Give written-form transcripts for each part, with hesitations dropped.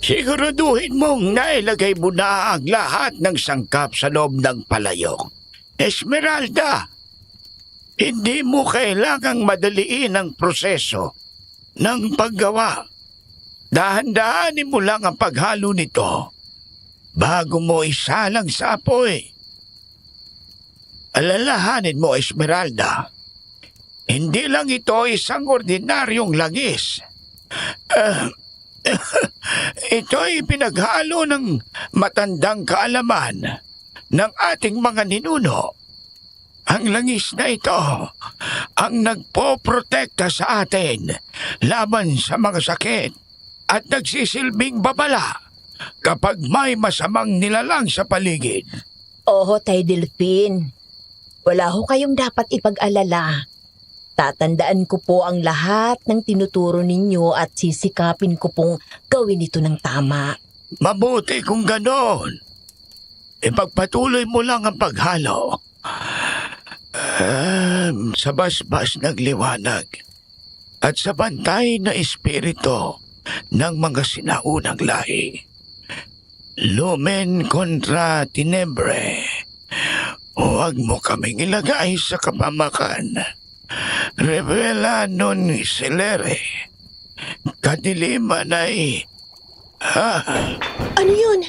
Siguraduhin mong nailagay mo na ang lahat ng sangkap sa loob ng palayok. Esmeralda, hindi mo kailangang madaliin ang proseso ng paggawa. Dahan-dahanin mo lang ang paghalo nito bago mo isalang sa apoy. Alalahanin mo, Esmeralda, hindi lang ito isang ordinaryong langis. Ito ay pinaghalo ng matandang kaalaman ng ating mga ninuno. Ang langis na ito ang nagpoprotekta sa atin laban sa mga sakit at nagsisilbing babala kapag may masamang nilalang sa paligid. Oo, Tay Delphine. Wala ho kayong dapat ipag-alala. Tatandaan ko po ang lahat ng tinuturo ninyo at sisikapin ko pong gawin ito ng tama. Mabuti kung ganon. Ipagpatuloy mo lang ang paghalo. Sa basbas nagliwanag at sa bantay na espiritu ng mga sinaunang lahi. Lumen contra tenebre. Huwag mo kaming ilagay sa kapamakan. Revela non celere. Kadiliman ay... Ano yun?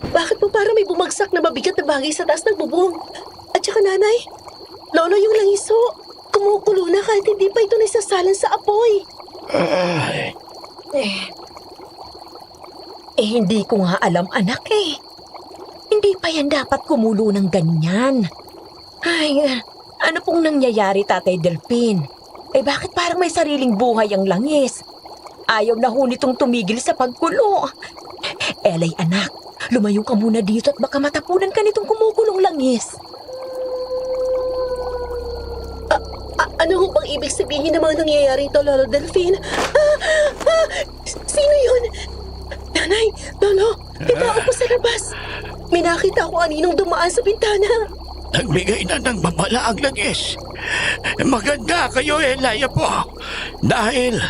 Bakit po parang may bumagsak na mabigat na bagay sa taas ng bubong? At saka nanay, lolo yung langiso. Kumukulo na kahit hindi pa ito naisasalan sa apoy. Hindi ko nga alam, anak eh. Hindi pa yan dapat kumulo ng ganyan. Ay, ano pong nangyayari, Tatay Delphine? Bakit parang may sariling buhay ang langis? Ayaw na ho nitong tumigil sa pagkulo. Elay, anak, lumayo ka muna dito at baka matapunan ka nitong kumukulong langis. Ano ho bang ibig sabihin ng mga nangyayari ito, Lolo Delphine? Sino yun? Nanay, Lolo, may tao po sa labas. May nakita ako aninong dumaan sa bintana. Nagbigay na ng babala ang langis. Maganda kayo, Elaya po. Dahil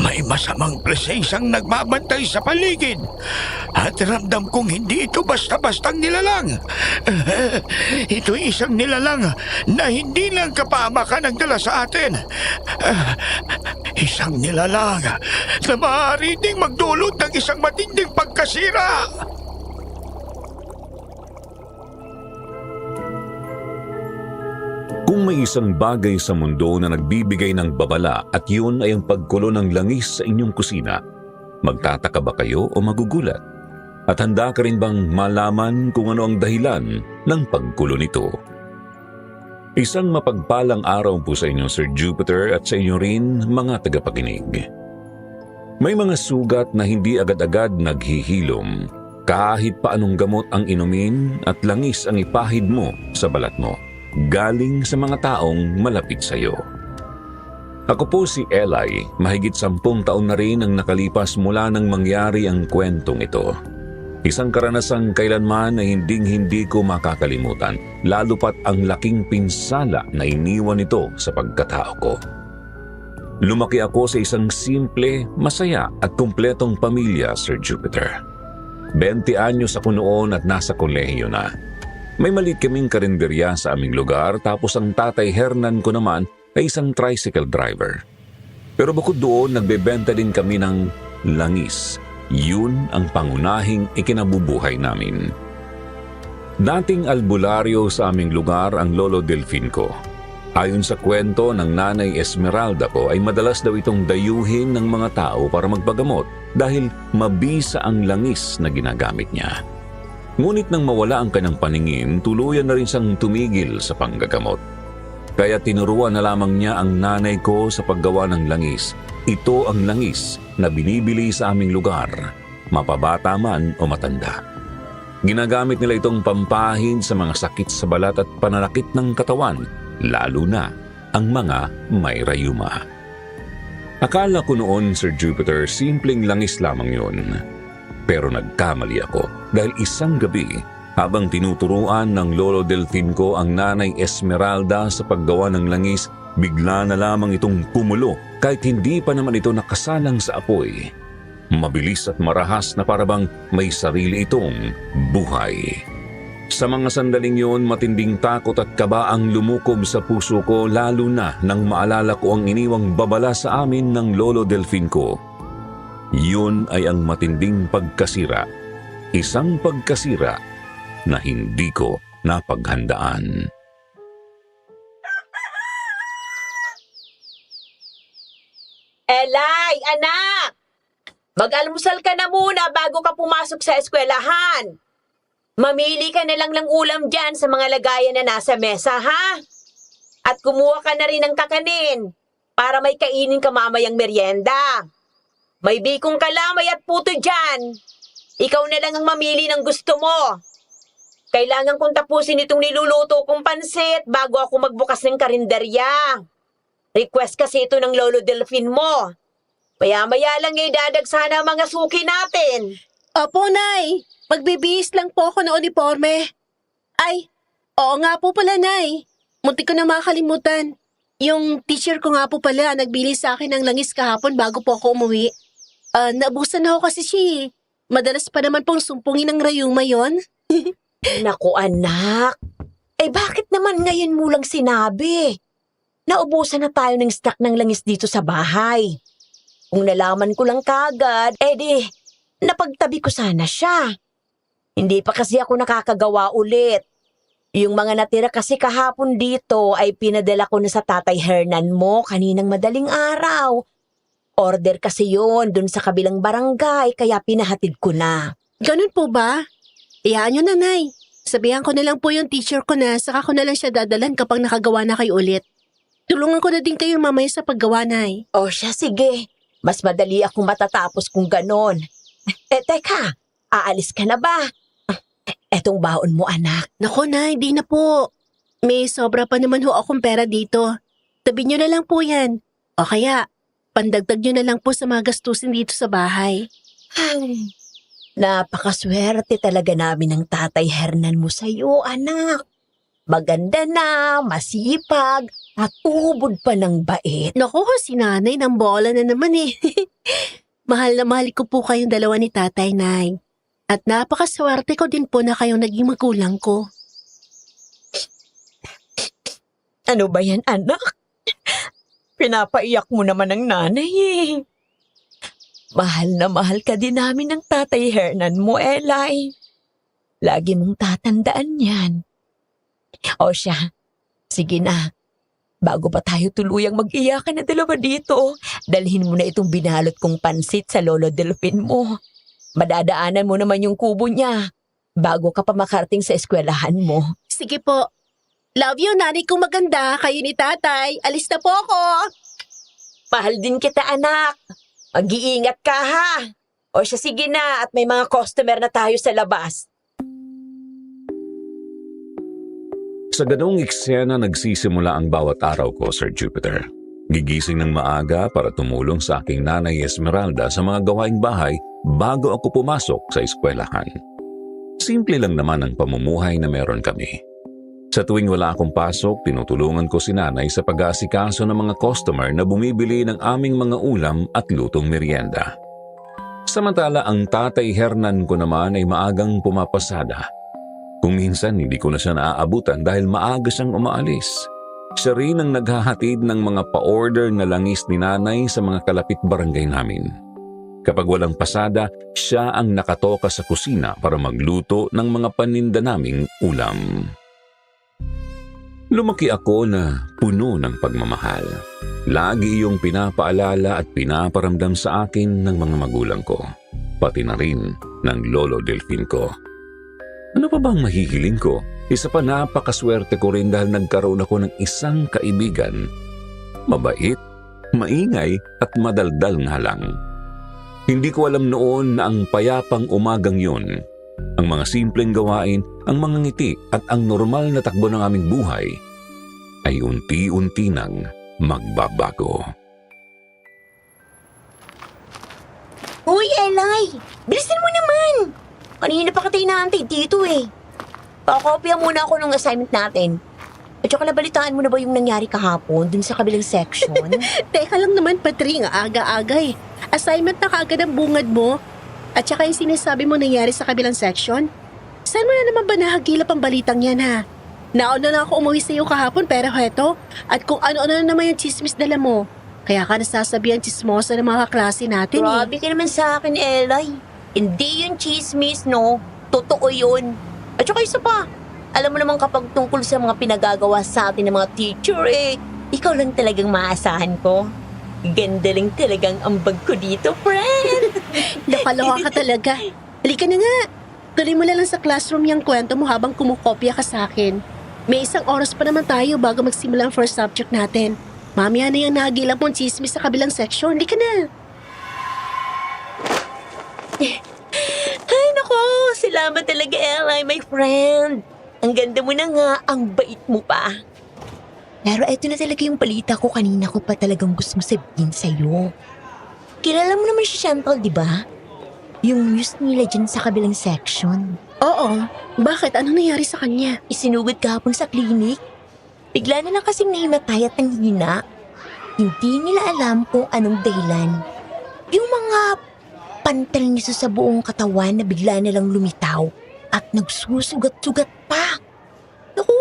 may masamang presensyang nagbabantay sa paligid. At ramdam kong hindi ito basta-bastang nilalang. Ito'y isang nilalang na hindi lang kapamakan ang dala sa atin. Isang nilalang na maaari ding magdulot ng isang matinding pagkasira. Kung may isang bagay sa mundo na nagbibigay ng babala at yun ay ang pagkulo ng langis sa inyong kusina, magtataka ba kayo o magugulat? At handa ka rin bang malaman kung ano ang dahilan ng pagkulo nito? Isang mapagpalang araw po sa inyo, Sir Jupiter, at sa inyo rin, mga tagapakinig. May mga sugat na hindi agad-agad naghihilom, kahit pa anong gamot ang inumin at langis ang ipahid mo sa balat mo, galing sa mga taong malapit sa iyo. Ako po si Eli, mahigit 10 taon na rin ang nakalipas mula nang mangyari ang kwentong ito. Isang karanasang kailanman ay hindi ko makakalimutan, lalo pat ang laking pinsala na iniwan ito sa pagkatao ko. Lumaki ako sa isang simple, masaya at kumpletong pamilya, Sir Jupiter. 20 anyos ako noon at nasa kolehiyo na. May maliit kaming karinderya sa aming lugar, tapos ang tatay Hernan ko naman ay isang tricycle driver. Pero bukod doon, nagbebenta din kami ng langis. Yun ang pangunahing ikinabubuhay namin. Dating albularyo sa aming lugar ang Lolo Delphine ko. Ayon sa kwento ng Nanay Esmeralda ko ay madalas daw itong dayuhin ng mga tao para magpagamot dahil mabisa ang langis na ginagamit niya. Ngunit nang mawala ang kanyang paningin, tuluyan na rin siyang tumigil sa panggagamot. Kaya tinuruan na lamang niya ang nanay ko sa paggawa ng langis. Ito ang langis na binibili sa aming lugar, mapabata man o matanda. Ginagamit nila itong pampahid sa mga sakit sa balat at pananakit ng katawan, lalo na ang mga may rayuma. Akala ko noon, Sir Jupiter, simpleng langis lamang yun. Pero nagkamali ako dahil isang gabi habang tinuturuan ng Lolo Delphine ko ang Nanay Esmeralda sa paggawa ng langis, bigla na lamang itong kumulo kahit hindi pa naman ito nakasalang sa apoy. mabilis at marahas na parabang may sarili itong buhay. Sa mga sandaling yun, matinding takot at kaba ang lumukob sa puso ko, lalo na nang maalala ko ang iniwang babala sa amin ng Lolo Delfin ko. Yun ay ang matinding pagkasira. Isang pagkasira na hindi ko napaghandaan. Elay, anak! Mag-almusal ka na muna bago ka pumasok sa eskwelahan. Mamili ka na lang ng ulam dyan sa mga lagayan na nasa mesa, ha? At kumuha ka na rin ng kakanin para may kainin ka mamayang merienda. May bikong kalamay at puto dyan. Ikaw na lang ang mamili ng gusto mo. Kailangan kong tapusin itong niluluto kong pansit bago ako magbukas ng karinderya. Request kasi ito ng Lolo Delfin mo. Maya-maya lang dadagsa na ang mga suki natin. Opo, Nay. Magbibihis lang po ako ng uniforme. Ay, oo nga po pala, Nay. Muntik ko na makalimutan. Yung teacher ko nga po pala, nagbili sa akin ng langis kahapon bago po ako umuwi. Naubusan na ako kasi siya eh. Madalas pa naman pong sumpungin ng rayuma yon. Naku anak, bakit naman ngayon mo lang sinabi? Naubusan na tayo ng stock ng langis dito sa bahay. Kung nalaman ko lang kagad, napagtabi ko sana siya. Hindi pa kasi ako nakakagawa ulit. Yung mga natira kasi kahapon dito ay pinadala ko na sa Tatay Hernan mo kaninang madaling araw. Order kasi yun dun sa kabilang barangay kaya pinahatid ko na. Ganun po ba? Iyaan nyo, Nanay. Sabihan ko na lang po yung teacher ko na saka ko na lang siya dadalan kapag nakagawa na kayo ulit. Tulungan ko na din kayo mamaya sa paggawa, Nay. O siya, sige. Mas madali akong matatapos kung ganon. Teka, aalis ka na ba? Etong baon mo, anak. Nako, Nay, di na po. May sobra pa naman ho akong pera dito. Tabi nyo na lang po yan. O kaya, pandagdag nyo na lang po sa mga gastusin dito sa bahay. Napakaswerte talaga namin ng Tatay Hernan mo sa'yo, anak. Maganda na, masipag, at ubod pa ng bait. Naku, si Nanay ng bola na naman eh. Mahal na mahal ko po kayong dalawa ni Tatay, Nay. At napakaswerte ko din po na kayong naging magulang ko. Ano ba yan, anak? Pinapaiyak mo naman ang nanay eh. Mahal na mahal ka din namin ng Tatay Hernan mo, Elay. Lagi mong tatandaan yan. O siya, sige na. Bago pa tayo tuluyang mag-iyakan na dalawa dito, dalhin mo na itong binalot kong pansit sa Lolo Delfin mo. Madadaanan mo naman yung kubo niya bago ka pa makarating sa eskwelahan mo. Sige po. Love you, Nanay kong maganda. Kayo ni Tatay. Alis na po ako. Mahal din kita, anak. Mag-iingat ka, ha? O siya, sige na. At may mga customer na tayo sa labas. Sa ganong eksena nagsisimula ang bawat araw ko, Sir Jupiter. Gigising ng maaga para tumulong sa aking nanay Esmeralda sa mga gawaing bahay bago ako pumasok sa eskwelahan. Simple lang naman ang pamumuhay na meron kami. Sa tuwing wala akong pasok, tinutulungan ko si nanay sa pag-aasikaso ng mga customer na bumibili ng aming mga ulam at lutong merienda. Samantala ang Tatay Hernan ko naman ay maagang pumapasada. Kung minsan hindi ko na siya naaabutan dahil maaga siyang umaalis. Siya rin ang naghahatid ng mga pa-order na langis ni nanay sa mga kalapit barangay namin. Kapag walang pasada, siya ang nakatoka sa kusina para magluto ng mga paninda naming ulam. Lumaki ako na puno ng pagmamahal. Lagi iyong pinapaalala at pinaparamdam sa akin ng mga magulang ko, pati na rin ng Lolo Delfin ko. Ano pa bang mahihiling ko? Isa pa napakaswerte ko rin dahil nagkaroon ako ng isang kaibigan. Mabait, maingay at madaldal nga lang. Hindi ko alam noon na ang payapang umagang yun, ang mga simpleng gawain, ang mga ngiti at ang normal na takbo ng aming buhay ay unti-unti nang magbabago. Uy, Elay! Bilisan mo naman! Kanina pa kita inaantay dito eh. Pakopya muna ako ng assignment natin. At saka nabalitaan mo na ba yung nangyari kahapon dun sa kabilang section? Teka lang naman, Patring. Aga-aga eh. Assignment na kaagad ang bungad mo? At saka yung sinasabi mo nangyari sa kabilang section? Saan mo na naman ba nahagilap ang balitang yan ha? Nauna na ako umuwi sa iyo kahapon pero heto, at kung ano-ano na naman yung chismis dala mo. Kaya ka nasasabihan chismosa ng mga kaklase natin Grabe ka naman sa akin, Elay. Hindi yun chismis, no? Totoo yun. At saka isa pa, alam mo naman kapag tungkol sa mga pinagagawa sa atin ng mga teacher, ikaw lang talagang maasahan ko. Ganda lang talagang ambag ko dito, friend. Nakaloka ka talaga. Halika na nga. Tuloy mo na lang sa classroom yung kwento mo habang kumukopya ka sa akin. May 1 oras pa naman tayo bago magsimula ang first subject natin. Mamaya na yung nahagilap mong chismis sa kabilang section. Halika na. Ay, nako. Salamat talaga, Elay, my friend. Ang ganda mo na nga, ang bait mo pa. Pero ito na talaga yung balita ko kanina ko pa talagang gusto mo sabihin sa'yo. Kilala mo naman si Chantal, di ba? Yung news nila dyan sa kabilang section. Oo. Bakit? Anong nangyari sa kanya? Isinugod kahapon sa klinik. Bigla na lang kasing nahimatay at nanghina. Hindi nila alam kung anong dahilan. Yung mga pantal niya sa buong katawan na bigla nilang lumitaw at nagsusugat-sugat pa. Naku,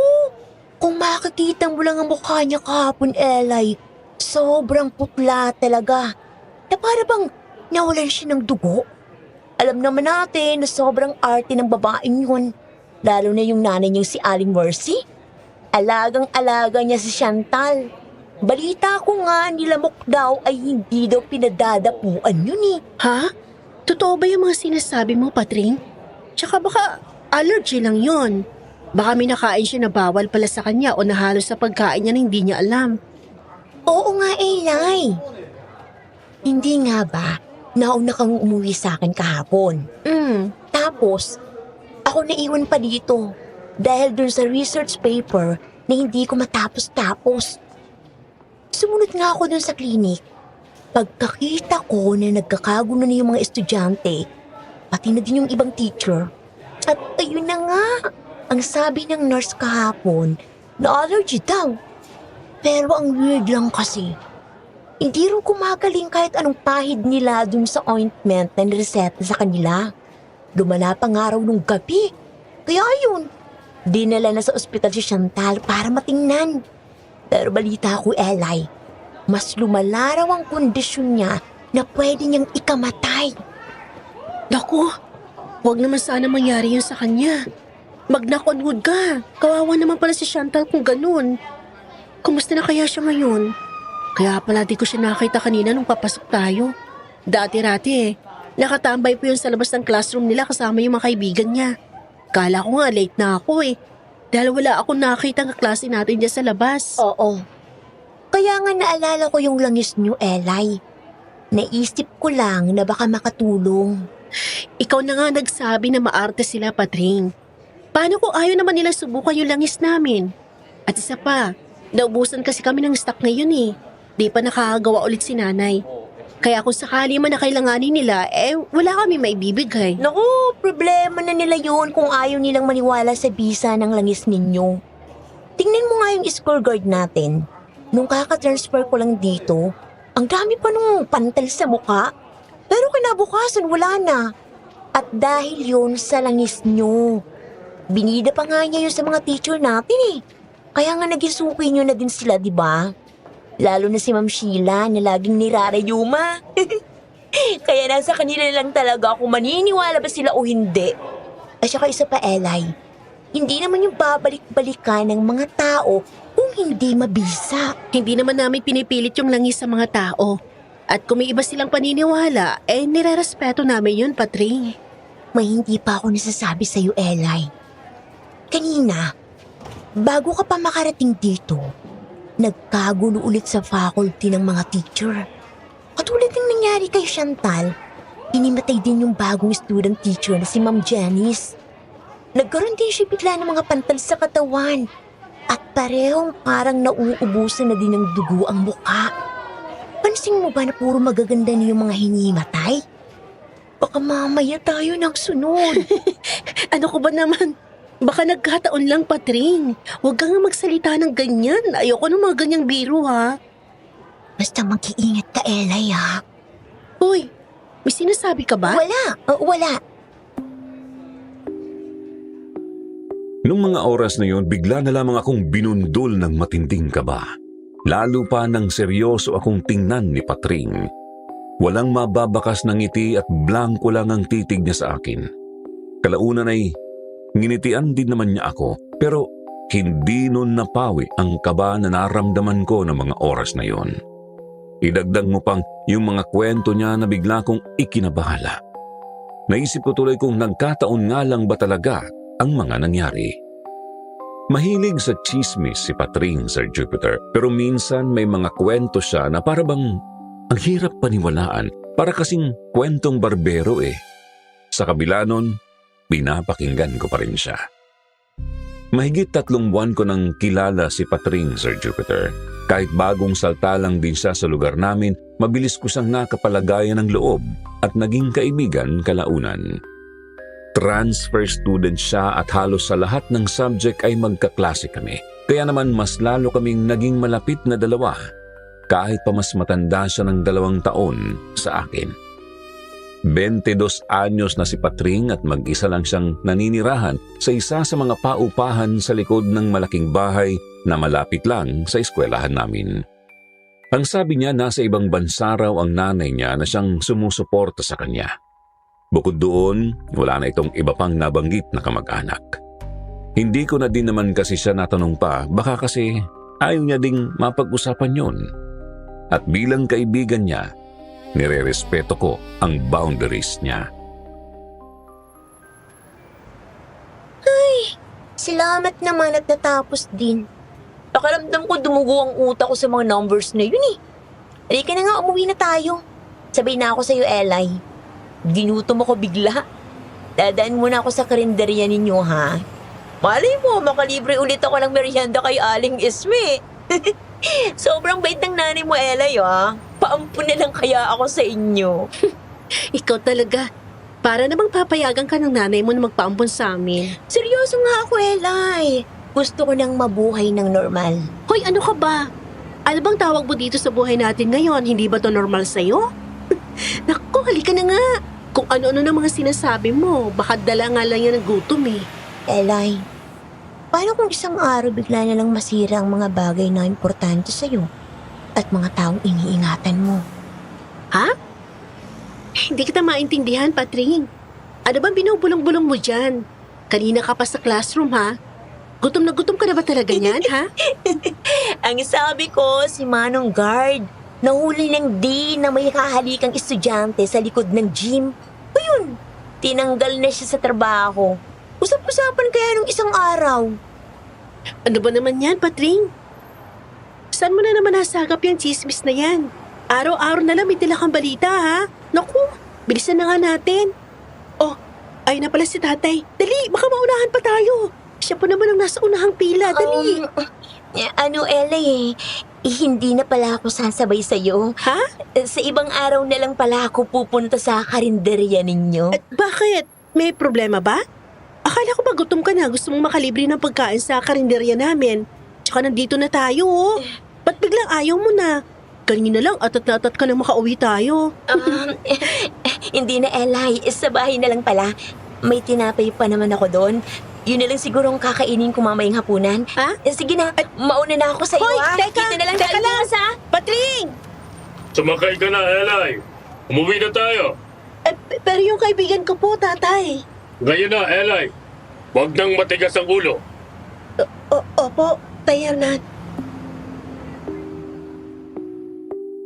kung makikita mo lang ang mukha niya kahapon, Elay, sobrang putla talaga. Na para bang nawalan siya ng dugo. Alam naman natin na sobrang arte ng babaeng yun. Lalo na yung nanay niyang si Aling Mercy. Alagang-alaga niya si Chantal. Balita ko nga nilamok daw ay hindi daw pinadadapuan yun eh. Ha? Totoo ba yung mga sinasabi mo, Patring? Tsaka baka allergy lang yon. Baka may nakain siya na bawal pala sa kanya o nahalo sa pagkain niya na hindi niya alam. Oo nga, Elay. Hindi nga ba? Nauna kang umuwi sa akin kahapon. Tapos, ako naiwan pa dito dahil dun sa research paper na hindi ko matapos-tapos. Sumunod nga ako dun sa klinik. Pagkakita ko na nagkakagulo na yung mga estudyante, pati na din yung ibang teacher. At ayun na nga, ang sabi ng nurse kahapon na allergy daw. Pero ang weird lang kasi, hindi rin kumagaling kahit anong pahid nila dun sa ointment na nireseta sa kanila. Lumala pa nga raw nung gabi. Kaya ayun, dinala na sa ospital si Chantal para matingnan. Pero balita ko, Elay, mas lumala raw ang kondisyon niya na pwede niyang ikamatay. Naku, huwag naman sana mangyari yun sa kanya. Mag-knock on wood ka. Kawawa naman pala si Chantal kung ganun. Kumusta na kaya siya ngayon? Kaya pala di ko siya nakita kanina nung papasok tayo. Dati-rati nakatambay po yun sa labas ng classroom nila kasama yung mga kaibigan niya. Kala ko nga late na ako dahil wala akong nakita ng klase natin dyan sa labas. Oo. Kaya nga naalala ko yung langis niyo, Elay. Naisip ko lang na baka makatulong. Ikaw na nga nagsabi na maarte sila, Patring. Paano kung ayaw naman nila subukan yung langis namin? At isa pa, naubusan kasi kami ng stock ngayon Di pa nakakagawa ulit si nanay. Kaya kung sakali man na kailanganin nila, wala kami maibibigay. Naku, problema na nila yun kung ayaw nilang maniwala sa bisa ng langis ninyo. Tingnan mo nga yung score guard natin. Nung kaka-transfer ko lang dito, ang dami pa nung pantal sa muka. Pero kinabukasan wala na. At dahil yun sa langis nyo. Binida pa nga niya yun sa mga teacher natin Kaya nga naging suki nyo na din sila, di ba? Lalo na si Ma'am Sheila na laging nirarayuma. Kaya nasa kanila lang talaga kung maniniwala ba sila o hindi. At saka isa pa, Elay, hindi naman yung babalik-balikan ng mga tao kung hindi mabisa. Hindi naman namin pinipilit yung langis sa mga tao. At kung may iba silang paniniwala, nirerespeto namin yun, Patring. May hindi pa ako nasasabi sa'yo, Elay. Kanina, bago ka pa makarating dito, nagkagulo ulit sa faculty ng mga teacher. Katulad ng nangyari kay Chantal, inimatay din yung bagong student teacher na si Ma'am Janice. Nagkaroon din siya bigla ng mga pantal sa katawan at parehong parang nauubusan na din ng dugo ang muka. Pansin mo ba na puro magaganda na yung mga hinimatay? Baka mamaya tayo ng sunod. Ano ko ba naman? Baka nagkataon lang, Patring. Huwag kang magsalita ng ganyan. Ayoko ng mga ganyang biro, ha? Basta mag-iingat ka, Elay, ha? Hoy, may sinasabi ka ba? Wala. Nung mga oras na yon, bigla na lamang akong binundol ng matinding kaba. Lalo pa nang seryoso akong tingnan ni Patring. Walang mababakas ng ngiti at blanko lang ang titig niya sa akin. Kalaunan ay nginitian din naman niya ako, pero hindi nun napawi ang kaba na naramdaman ko ng mga oras na yon. Idagdag mo pang yung mga kwento niya na bigla kong ikinabahala. Naisip ko tuloy kung nagkataon nga lang ba talaga ang mga nangyari. Mahilig sa chismis si Patring, Sir Jupiter, pero minsan may mga kwento siya na para bang ang hirap paniwalaan, para kasing kwentong barbero eh. Sa kabila nun, pinapakinggan ko pa rin siya. Mahigit 3 buwan ko nang kilala si Patring, Sir Jupiter. Kahit bagong salta lang din siya sa lugar namin, mabilis ko siyang nakapalagayan ng loob at naging kaibigan kalaunan. Transfer student siya at halos sa lahat ng subject ay magkaklase kami. Kaya naman mas lalo kaming naging malapit na dalawa kahit pa mas matanda siya ng 2 taon sa akin. 22 anyos na si Patring at mag-isa lang siyang naninirahan sa isa sa mga paupahan sa likod ng malaking bahay na malapit lang sa eskwelahan namin. Ang sabi niya, nasa ibang bansa raw ang nanay niya na siyang sumusuporta sa kanya. Bukod doon, wala na itong iba pang nabanggit na kamag-anak. Hindi ko na din naman kasi siya natanong pa, baka kasi ayaw niya ding mapag-usapan yun. At bilang kaibigan niya, nire-respeto ko ang boundaries niya. Salamat naman at natapos din. Pakiramdam ko dumugo ang utak ko sa mga numbers na yun eh. Halika na nga, umuwi na tayo. Sabay na ako sa'yo, Eli. Ginutom ako bigla. Dadaan muna ako sa karinderya ninyo, ha? Malay mo, makalibre ulit ako ng merienda kay Aling Isme. Sobrang bait ng nanay mo, Eli, ha? Paampun na lang kaya ako sa inyo. Ikaw talaga. Para namang papayagan ka ng nanay mo na magpaampon sa amin. Seryoso nga ako, Eli. Gusto ko nang mabuhay ng normal. Hoy, ano ka ba? Ano bang tawag mo dito sa buhay natin ngayon? Hindi ba to normal sa'yo? Naku, halika na nga. Kung ano-ano na mga sinasabi mo, baka dala nga lang yan ng gutom eh. Eli, paano kung isang araw bigla na lang masira ang mga bagay na importante sa'yo at mga taong iniingatan mo? Ha? Hindi kita maintindihan, Patring. Ano bang binubulong-bulong mo dyan? Kanina ka pa sa classroom, ha? Gutom na gutom ka na ba talaga niyan, ha? Ang sabi ko, si Manong Guard, nahuli ng dean na may kahalikang estudyante sa likod ng gym. Ayun, tinanggal na siya sa trabaho. Usap-usapan kaya nung isang araw. Ano ba naman yan, Patring? Saan mo na naman nasagap yung chismis na yan? Araw-araw na lang may tila kang balita, ha? Naku, bilisan na nga natin. Oh, ayun na pala si tatay. Dali, baka maunahan pa tayo. Siya po naman ang nasa unahang pila. Dali. Eli, hindi na pala ako sasabay sa'yo. Ha? Sa ibang araw na lang pala ako pupunta sa karinderya ninyo. At bakit? May problema ba? Akala ko ba gutom ka na, gusto mong makalibre ng pagkain sa karinderya namin. Tsaka nandito na tayo, oh. Ba't biglang ayaw mo na? Kanina lang atat na atat ka nang makauwi tayo. Hindi na, Eli. Sa bahay na lang pala. May tinapay pa naman ako doon. Yun na lang siguro ang kakainin ko mamayang hapunan. Ha? Sige na, mauna na ako sa iyo. Hoy, ha? teka, Dito na lang teka tayo lang. bukas, ha? Patring! Sumakay ka na, Eli. Umuwi na tayo. Pero yung kaibigan ko po, tatay. Ngayon na, Eli. Huwag nang matigas ang ulo. Opo, Tayanan.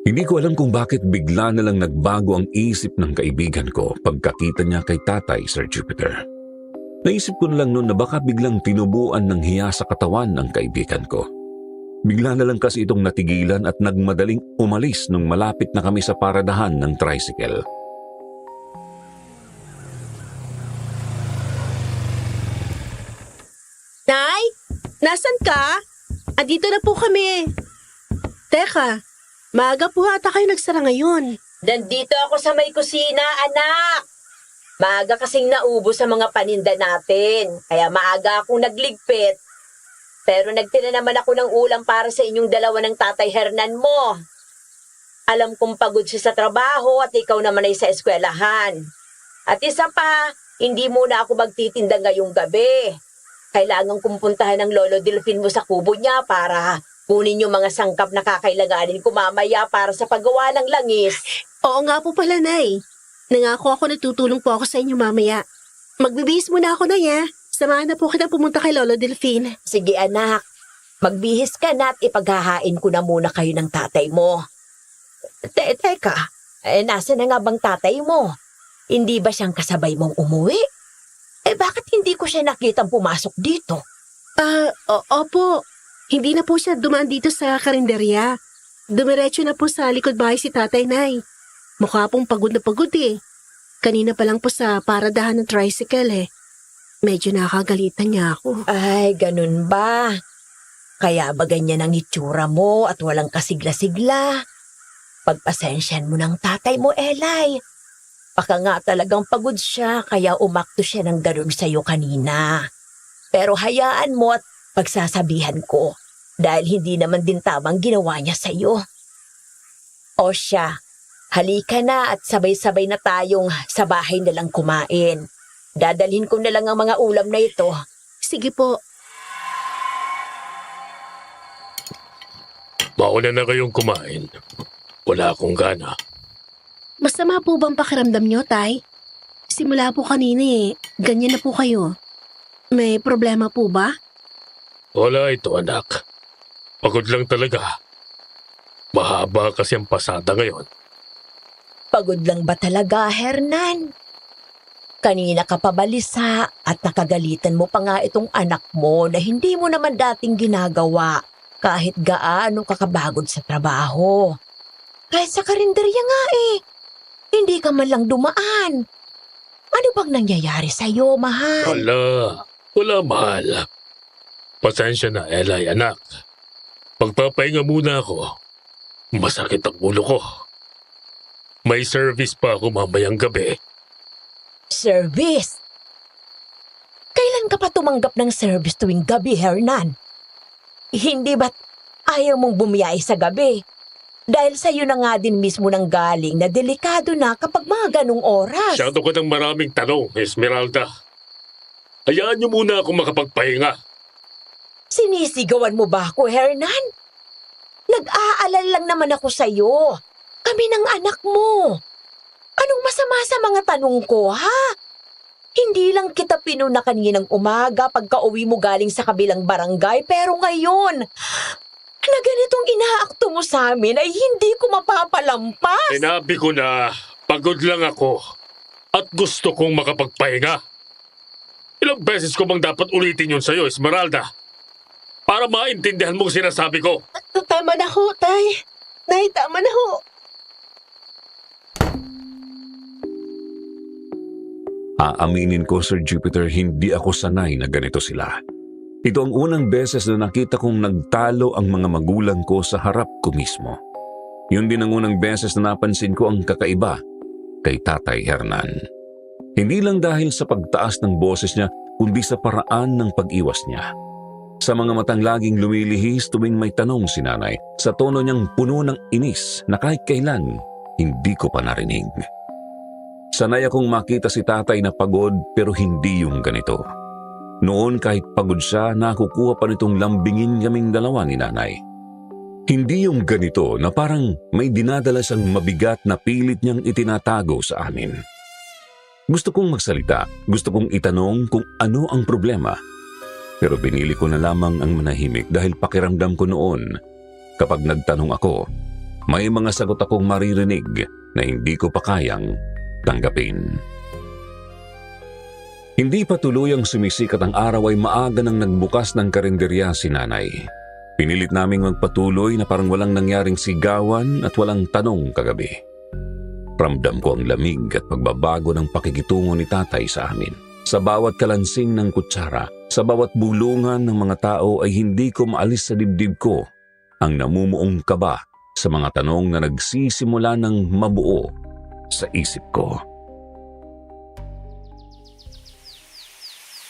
Hindi ko alam kung bakit bigla na lang nagbago ang isip ng kaibigan ko pagkakita niya kay tatay, Sir Jupiter. Naisip ko na lang noon na baka biglang tinubuan ng hiya sa katawan ng kaibigan ko. Bigla na lang kasi itong natigilan at nagmadaling umalis nung malapit na kami sa paradahan ng tricycle. Nay, nasan ka? Andito na po kami. Teka, maaga po ata kayo nagsara ngayon. Nandito ako sa may kusina, anak. Maaga kasing naubos sa mga paninda natin. Kaya maaga akong nagligpit. Pero nagtira naman ako ng ulam para sa inyong dalawa ng Tatay Hernan mo. Alam kong pagod siya sa trabaho at ikaw naman ay sa eskwelahan. At isa pa, hindi muna ako magtitinda ngayong gabi. Kailangan kong puntahan ng Lolo Delfin mo sa kubo niya para kunin yung mga sangkap na kakailanganin ko mamaya para sa paggawa ng langis. Oo nga po pala, Nay. Nangako ako na tutulong po ako sa inyo mamaya. Magbibihis muna ako, Nay, ha? Samahan na po kita pumunta kay Lolo Delfin. Sige anak, magbihis ka na at ipaghahain ko na muna kayo ng tatay mo. Teka, nasa na nga bang tatay mo? Hindi ba siyang kasabay mong umuwi? Bakit hindi ko siya nakitang pumasok dito? Opo. Hindi na po siya dumaan dito sa karinderya. Dumiretso na po sa likod bahay si Tatay, Nay. Mukha pong pagod na pagod eh. Kanina pa lang po sa paradahan ng tricycle eh. Medyo nakagalitan niya ako. Ay, ganun ba? Kaya ba ganyan ang itsura mo at walang kasigla-sigla? Pagpasensyan mo ng tatay mo, Elay. Baka nga talagang pagod siya kaya umakto siya ng ganun sa'yo kanina. Pero hayaan mo at pagsasabihan ko dahil hindi naman din tamang ginawa niya sa'yo. O siya, halika na at sabay-sabay na tayong sa bahay na lang kumain. Dadalhin ko na lang ang mga ulam na ito. Sige po. Mauna na kayong kumain. Wala akong gana. Masama po bang pakiramdam niyo, Tay? Simula po kanina ganyan na po kayo. May problema po ba? Wala ito, anak. Pagod lang talaga. Mahaba kasi ang pasada ngayon. Pagod lang ba talaga, Hernan? Kanina ka pa balisa at nakagalitan mo pa nga itong anak mo na hindi mo naman dating ginagawa kahit gaano kakabagod sa trabaho. Kahit sa karinderya nga hindi ka man lang dumaan. Ano bang nangyayari sa'yo, mahal? Wala mahal. Pasensya na, Elay, anak. Pagpapahinga muna ako. Masakit ang ulo ko. May service pa ako mamayang gabi. Service? Kailan ka pa tumanggap ng service tuwing gabi, Hernan? Hindi ba't ayaw mong bumiyahe sa gabi? Dahil sa'yo na nga din mismo nang galing na delikado na kapag mga ganong oras. Masyado ka ng maraming tanong, Esmeralda. Hayaan niyo muna ako makapagpahinga. Sinisigawan mo ba ako, Hernan? Nag-aalala lang naman ako sa'yo. Kami ng anak mo. Anong masama sa mga tanong ko, ha? Hindi lang kita pinuna kaninang umaga pagka-uwi mo galing sa kabilang barangay, pero ngayon, na ganitong inaakto mo sa amin ay hindi ko mapapalampas. Sinabi ko na, pagod lang ako at gusto kong makapagpahinga. Ilang beses ko bang dapat ulitin yun sa'yo, Esmeralda? Para maintindihan mong sinasabi ko. Tama na ho, Tay. Nay, tama na ho. Aaminin ko, Sir Jupiter, hindi ako sanay na ganito sila. Ito ang unang beses na nakita kong nagtalo ang mga magulang ko sa harap ko mismo. Yun din ang unang beses na napansin ko ang kakaiba kay Tatay Hernan. Hindi lang dahil sa pagtaas ng boses niya, kundi sa paraan ng pag-iwas niya. Sa mga matang laging lumilihis tuwing may tanong si nanay, sa tono niyang puno ng inis na kahit kailan hindi ko pa narinig. Sanay akong makita si tatay na pagod pero hindi yung ganito. Noon kahit pagod siya, nakukuha pa nitong lambingin kaming dalawa ni nanay. Hindi yung ganito na parang may dinadala siyang mabigat na pilit niyang itinatago sa amin. Gusto kong magsalita, gusto kong itanong kung ano ang problema. Pero binili ko na lamang ang manahimik dahil pakiramdam ko noon, kapag nagtanong ako, may mga sagot akong maririnig na hindi ko pa kayang tanggapin. Hindi pa tuluyang sumisikat ang araw ay maaga nang nagbukas ng karinderya si nanay. Pinilit naming magpatuloy na parang walang nangyaring sigawan at walang tanong kagabi. Ramdam ko ang lamig at pagbabago ng pakikitungo ni tatay sa amin. Sa bawat kalansing ng kutsara, sa bawat bulungan ng mga tao ay hindi ko maalis sa dibdib ko ang namumuong kaba sa mga tanong na nagsisimula ng mabuo sa isip ko.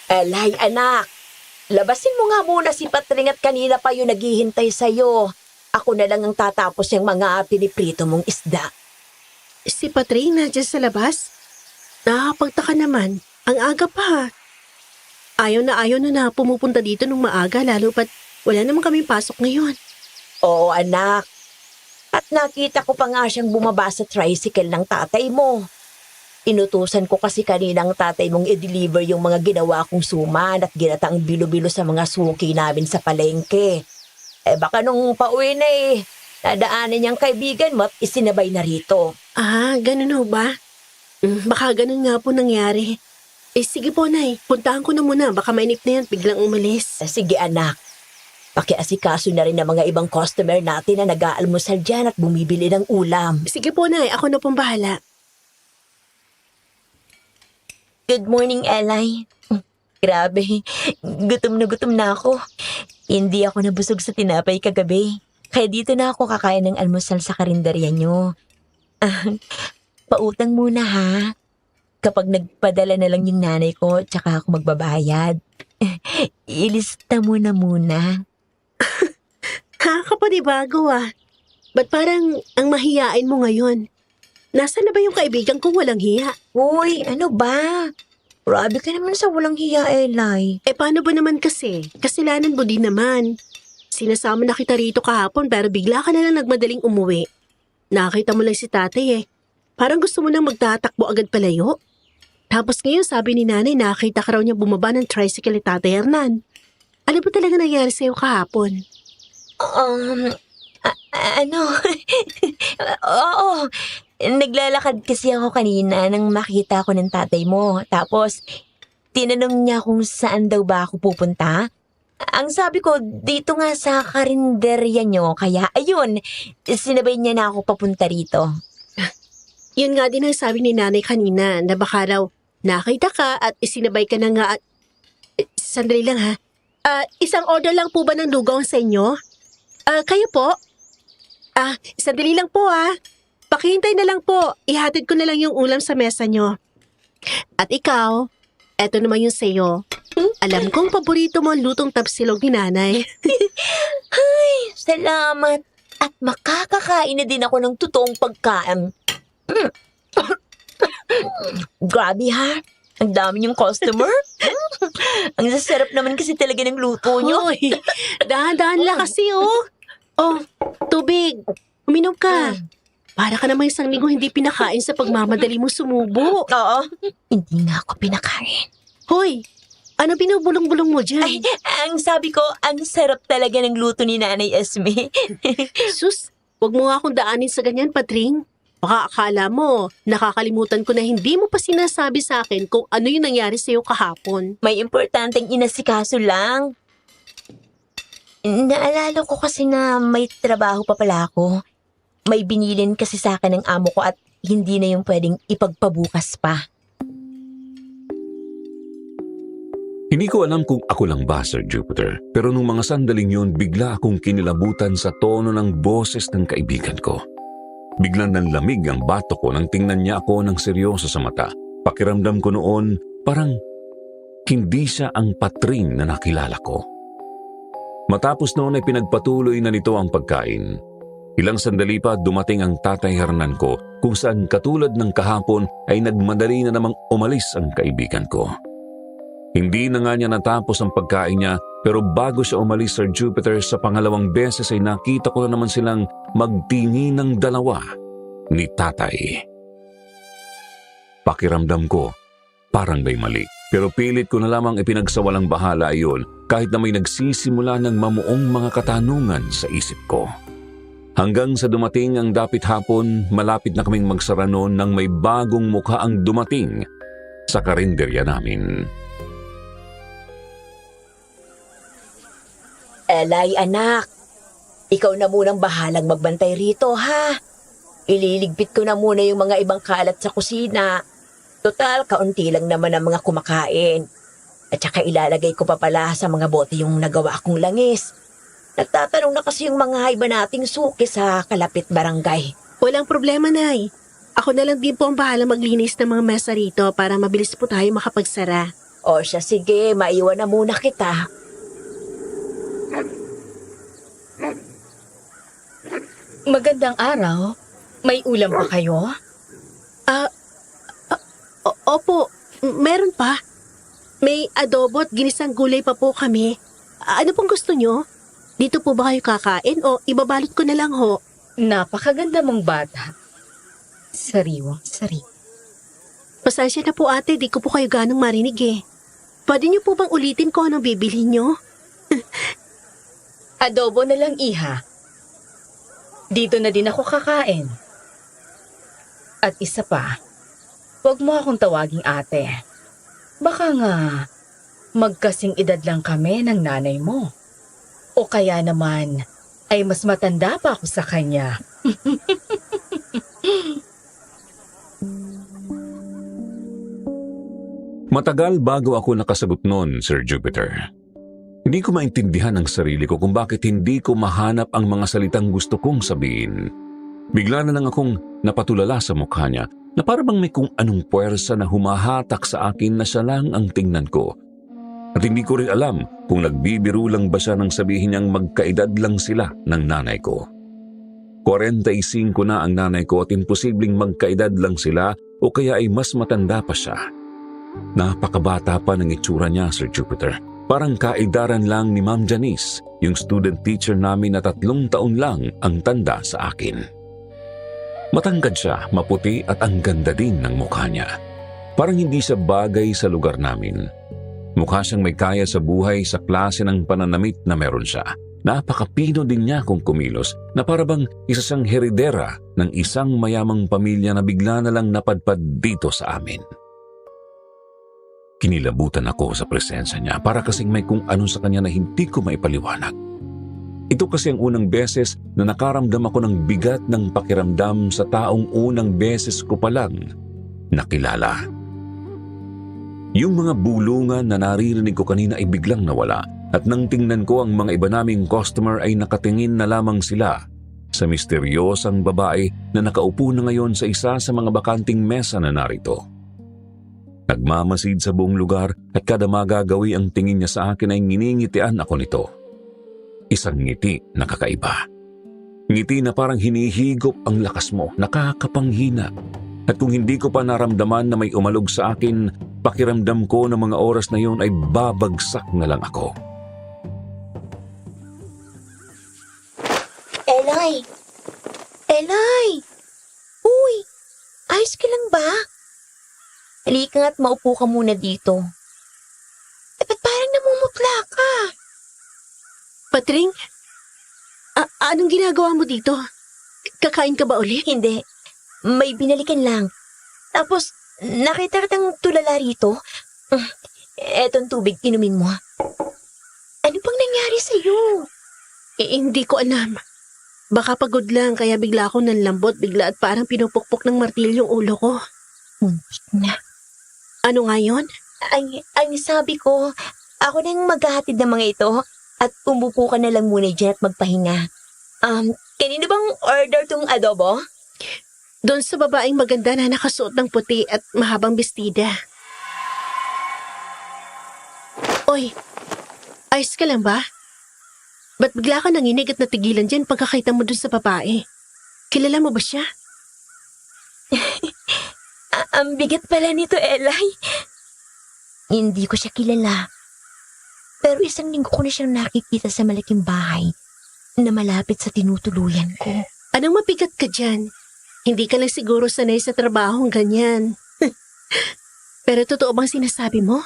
Elay, anak. Labasin mo nga muna si Patring at kanina pa yung naghihintay sa'yo. Ako na lang ang tatapos yung mga piniprito mong isda. Si Patring nandiyan sa labas? Nakakapagtaka naman. Ang aga pa. Ayaw na pumupunta dito nung maaga lalo pat wala naman kaming pasok ngayon. Oo, anak. At nakita ko pa nga siyang bumaba sa tricycle ng tatay mo. Inutusan ko kasi kanina ang tatay mong i-deliver yung mga ginawa kong suman at ginataang bilo-bilo sa mga suki namin sa palengke. Baka nung pauwi na nadaanan niyang kaibigan mo at isinabay na rito. Ah, ganun ho ba? Baka ganun nga po nangyari. Sige po, Nay. Puntahan ko na muna. Baka mainip na yan. Biglang umalis. Sige anak, pakiasikaso na rin ng mga ibang customer natin na nag-aalmusal dyan at bumibili ng ulam. Sige po, Nay. Ako na pong bahala. Good morning, Eli. Grabe, gutom na ako. Hindi ako nabusog sa tinapay kagabi. Kaya dito na ako kakain ng almusal sa karinderya nyo. Pautang muna ha. Kapag nagpadala na lang yung nanay ko, tsaka ako magbabayad. Ilista mo na muna. Kapanibago ah. Ba't parang ang mahiyain mo ngayon? Nasaan na ba yung kaibigan kong walang hiya? Uy, ano ba? Grabe ka naman sa walang hiya, Eli. Paano ba naman kasi? Kasalanan mo din naman. Sinasama na kita rito kahapon pero bigla ka na lang nagmadaling umuwi. Nakita mo lang si tatay Parang gusto mo nang magtatakbo agad palayo. Tapos ngayon sabi ni nanay nakita ka raw niya bumaba ng tricycle ni Tatay Hernan. Ano ba talaga nangyari sa'yo kahapon? Ano? Oo. Naglalakad kasi ako kanina nang makita ko ng tatay mo. Tapos, tinanong niya kung saan daw ba ako pupunta. Ang sabi ko, dito nga sa karinderya niyo. Kaya, ayun, sinabay niya na ako papunta rito. Yun nga din ang sabi ni nanay kanina na baka raw nakita ka at isinabay ka na nga at... Sandali lang ha. Isang order lang po ba ng lugaw sa inyo? Kayo po? Sandali lang po Pakihintay na lang po. Ihatid ko na lang yung ulam sa mesa nyo. At ikaw, eto naman yung sayo. Alam kong paborito mo ang lutong tapsilog ni nanay. Ay, salamat. At makakakain na din ako ng totoong pagkain. Grabe ha. Ang dami niyong customer. Ang sasarap naman kasi talaga ng luto niyo. Hoy, dahan-dahan lang kasi Oh, tubig. Uminom ka. Para ka naman isang linggo hindi pinakain sa pagmamadali mo sumubo. Oo. Hindi nga ako pinakain. Hoy, ano binubulong-bulong mo dyan? Ay, ang sabi ko, ang sarap talaga ng luto ni Nanay Esme. Sus, wag mo nga akong daanin sa ganyan, Patring. Baka akala mo, nakakalimutan ko na hindi mo pa sinasabi sa akin kung ano yung nangyari sa'yo kahapon. May importanteng inasikaso lang. Naalala ko kasi na may trabaho pa pala ako. May binilin kasi sa akin ng amo ko at hindi na yung pwedeng ipagpabukas pa. Hindi ko alam kung ako lang ba, Sir Jupiter, pero nung mga sandaling yun, bigla akong kinilabutan sa tono ng boses ng kaibigan ko. Biglang nanlamig ang bato ko nang tingnan niya ako ng seryoso sa mata. Pakiramdam ko noon, parang hindi siya ang Patring na nakilala ko. Matapos noon ay pinagpatuloy na nito ang pagkain. Ilang sandali pa dumating ang Tatay Hernan ko kung saan katulad ng kahapon ay nagmadali na namang umalis ang kaibigan ko. Hindi na nga niya natapos ang pagkain niya pero bago siya umalis, Sir Jupiter, sa pangalawang beses ay nakita ko na naman silang magtingin ng dalawa ni Tatay. Pakiramdam ko, parang may mali. Pero pilit ko na lamang ipinagsawalang bahala iyon kahit na may nagsisimula ng mamuong mga katanungan sa isip ko. Hanggang sa dumating ang dapit hapon, malapit na kaming magsara noon nang may bagong mukha ang dumating sa karinderya namin. Elay, anak. Ikaw na munang bahalang magbantay rito, ha? Ililigpit ko na muna yung mga ibang kalat sa kusina. Total, kaunti lang naman ang mga kumakain. At saka ilalagay ko pa pala sa mga bote yung nagawa kong langis. Nagtatanong na kasi yung mga iba nating suki sa kalapit barangay. Walang problema, Nay. Ako na lang din po ang bahala maglinis ng mga mesa rito para mabilis po tayo makapagsara. O siya, sige, maiwan na muna kita. Magandang araw. May ulam pa kayo? Opo, meron pa. May adobo at ginisang gulay pa po kami. Ano pong gusto nyo? Dito po ba kayo kakain o ibabalot ko na lang ho? Napakaganda mong bata. Sariwang sari. Pasensya na po ate, di ko po kayo ganong marinig eh. Pwede niyo po bang ulitin ko anong bibili nyo? Adobo na lang, iha. Dito na din ako kakain. At isa pa, huwag mo akong tawaging ate. Baka nga, magkasing edad lang kami ng nanay mo. O kaya naman, ay mas matanda pa ako sa kanya. Matagal bago ako nakasagot noon, Sir Jupiter. Hindi ko maintindihan ang sarili ko kung bakit hindi ko mahanap ang mga salitang gusto kong sabihin. Bigla na lang akong napatulala sa mukha niya na para bang may kung anong puwersa na humahatak sa akin na siya lang ang tingnan ko. At hindi ko rin alam kung nagbibiro lang ba siya nang sabihin niyang magkaedad lang sila ng nanay ko. 45 na ang nanay ko at imposibleng magkaedad lang sila o kaya ay mas matanda pa siya. Napakabata pa ng itsura niya, Sir Jupiter. Parang kaedaran lang ni Ma'am Janice, yung student teacher namin na 3 taon lang ang tanda sa akin. Matangkad siya, maputi at ang ganda din ng mukha niya. Parang hindi siya bagay sa lugar namin. Mukha siyang may kaya sa buhay sa klase ng pananamit na meron siya. Napakapino din niya kung kumilos na para bang isa siyang heredera ng isang mayamang pamilya na bigla na lang napadpad dito sa amin. Kinilabutan ako sa presensya niya para kasing may kung ano sa kanya na hindi ko maipaliwanag. Ito kasi ang unang beses na nakaramdam ako ng bigat ng pakiramdam sa taong unang beses ko palang nakilala. Yung mga bulungan na naririnig ko kanina ay biglang nawala at nang tingnan ko ang mga iba naming customer ay nakatingin na lamang sila sa misteryosang babae na nakaupo na ngayon sa isa sa mga bakanting mesa na narito. Nagmamasid sa buong lugar at kada magagawi ang tingin niya sa akin ay nginingitian ako nito. Isang ngiti na kakaiba. Ngiti na parang hinihigop ang lakas mo, nakakapanghina. At kung hindi ko pa naramdaman na may umalog sa akin, pakiramdam ko na mga oras na yun ay babagsak na lang ako. Elay! Elay! Uy! Ayos ka lang ba? Halika nga't maupo ka muna dito. Ba't parang namumutla ka? Patring, anong ginagawa mo dito? Kakain ka ba ulit? Hindi. May binalikan lang. Tapos, nakita kitang tulala rito. Etong tubig, inumin mo. Ano bang nangyari sa'yo? Hindi ko alam. Baka pagod lang kaya bigla akong nanlambot bigla at parang pinupukpok ng martilyo yung ulo ko. Na. Ano nga yun? Ang sabi ko, ako nang maghahatid ng mga ito at umupo ka na lang muna dyan at magpahinga. Kanino bang order tong adobo? Doon sa babaeng maganda na nakasuot ng puti at mahabang bestida. Oy, ayos ka lang ba? Ba't bigla ka nanginig at natigilan dyan pagkakita mo doon sa babae? Kilala mo ba siya? Ang bigat pala nito, Elay. Hindi ko siya kilala. Pero isang linggo ko na siyang nakikita sa malaking bahay na malapit sa tinutuluyan ko. Anong mabigat ka dyan? Hindi ka lang siguro sanay sa trabahong ganyan. Pero totoo bang sinasabi mo?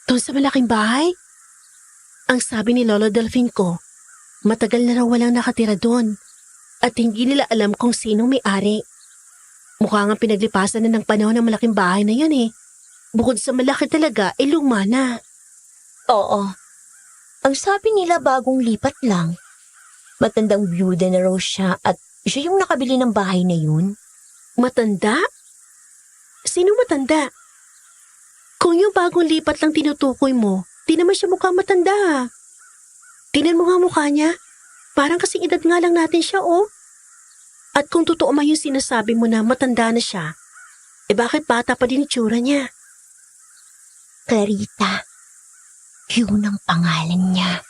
Doon sa malaking bahay? Ang sabi ni Lolo Delphine ko, matagal na raw walang nakatira doon at hindi nila alam kung sinong may-ari. Mukha nga pinaglipasan na ng panahon ng malaking bahay na yun eh. Bukod sa malaki talaga, luma na. Oo. Ang sabi nila bagong lipat lang. Matandang byuda na raw siya at siya yung nakabili ng bahay na yun. Matanda? Sino matanda? Kung yung bagong lipat lang tinutukoy mo, di naman siya mukhang matanda. Tingnan mo nga mukha niya. Parang kasing edad nga lang natin siya, oh. At kung totoo man yung sinasabi mo na matanda na siya, bakit bata pa din itsura niya? Clarita. Yun ang pangalan niya.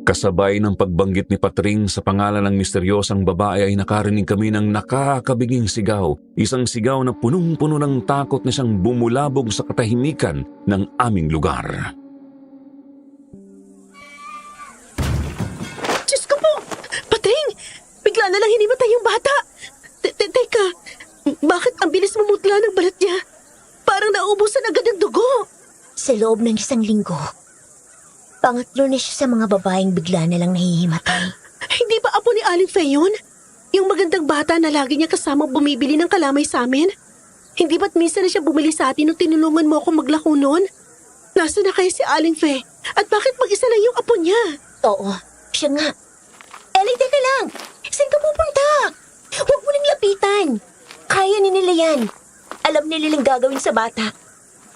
Kasabay ng pagbanggit ni Patring sa pangalan ng misteryosang babae ay nakarinig kami ng nakakabiging sigaw. Isang sigaw na punong-puno ng takot na siyang bumulabog sa katahimikan ng aming lugar. Diyos ko po! Patring! Bigla na lang hinimatay yung bata! Teka, bakit ang bilis mamutla ng balat niya? Parang naubusan agad ng dugo! Sa loob ng 1 linggo, pangatlo na siya sa mga babaeng bigla na lang nahihimatay. Hindi ba apo ni Aling Faye yun? Yung magandang bata na lagi niya kasama bumibili ng kalamay sa amin? Hindi ba't minsan na siya bumili sa atin nung tinulungan mo ako maglako noon? Nasaan na kaya si Aling Faye? At bakit mag-isa lang yung apo niya? Oo, siya nga. Ellie, teka lang! Saan ka pupunta? Huwag mo nang lapitan. Kaya ni nila yan. Alam nila lang gagawin sa bata.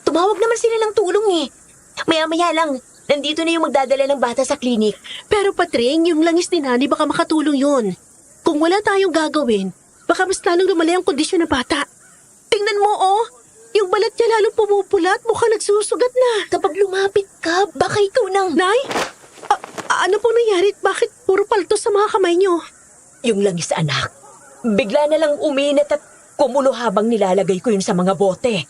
Tumawag naman sila ng tulong eh. Maya-maya lang, nandito na yung magdadala ng bata sa klinik. Pero Patring, yung langis ni Nani baka makatulong yun. Kung wala tayong gagawin, baka mas lalong lumala ang kondisyon ng bata. Tingnan mo oh, yung balat niya lalong pumupula at mukhang nagsusugat na. Kapag lumapit ka, baka ikaw nang... Nay, ano pong nangyari at bakit puro paltos sa mga kamay niyo? Yung langis anak, bigla na lang uminit at kumulo habang nilalagay ko yun sa mga bote.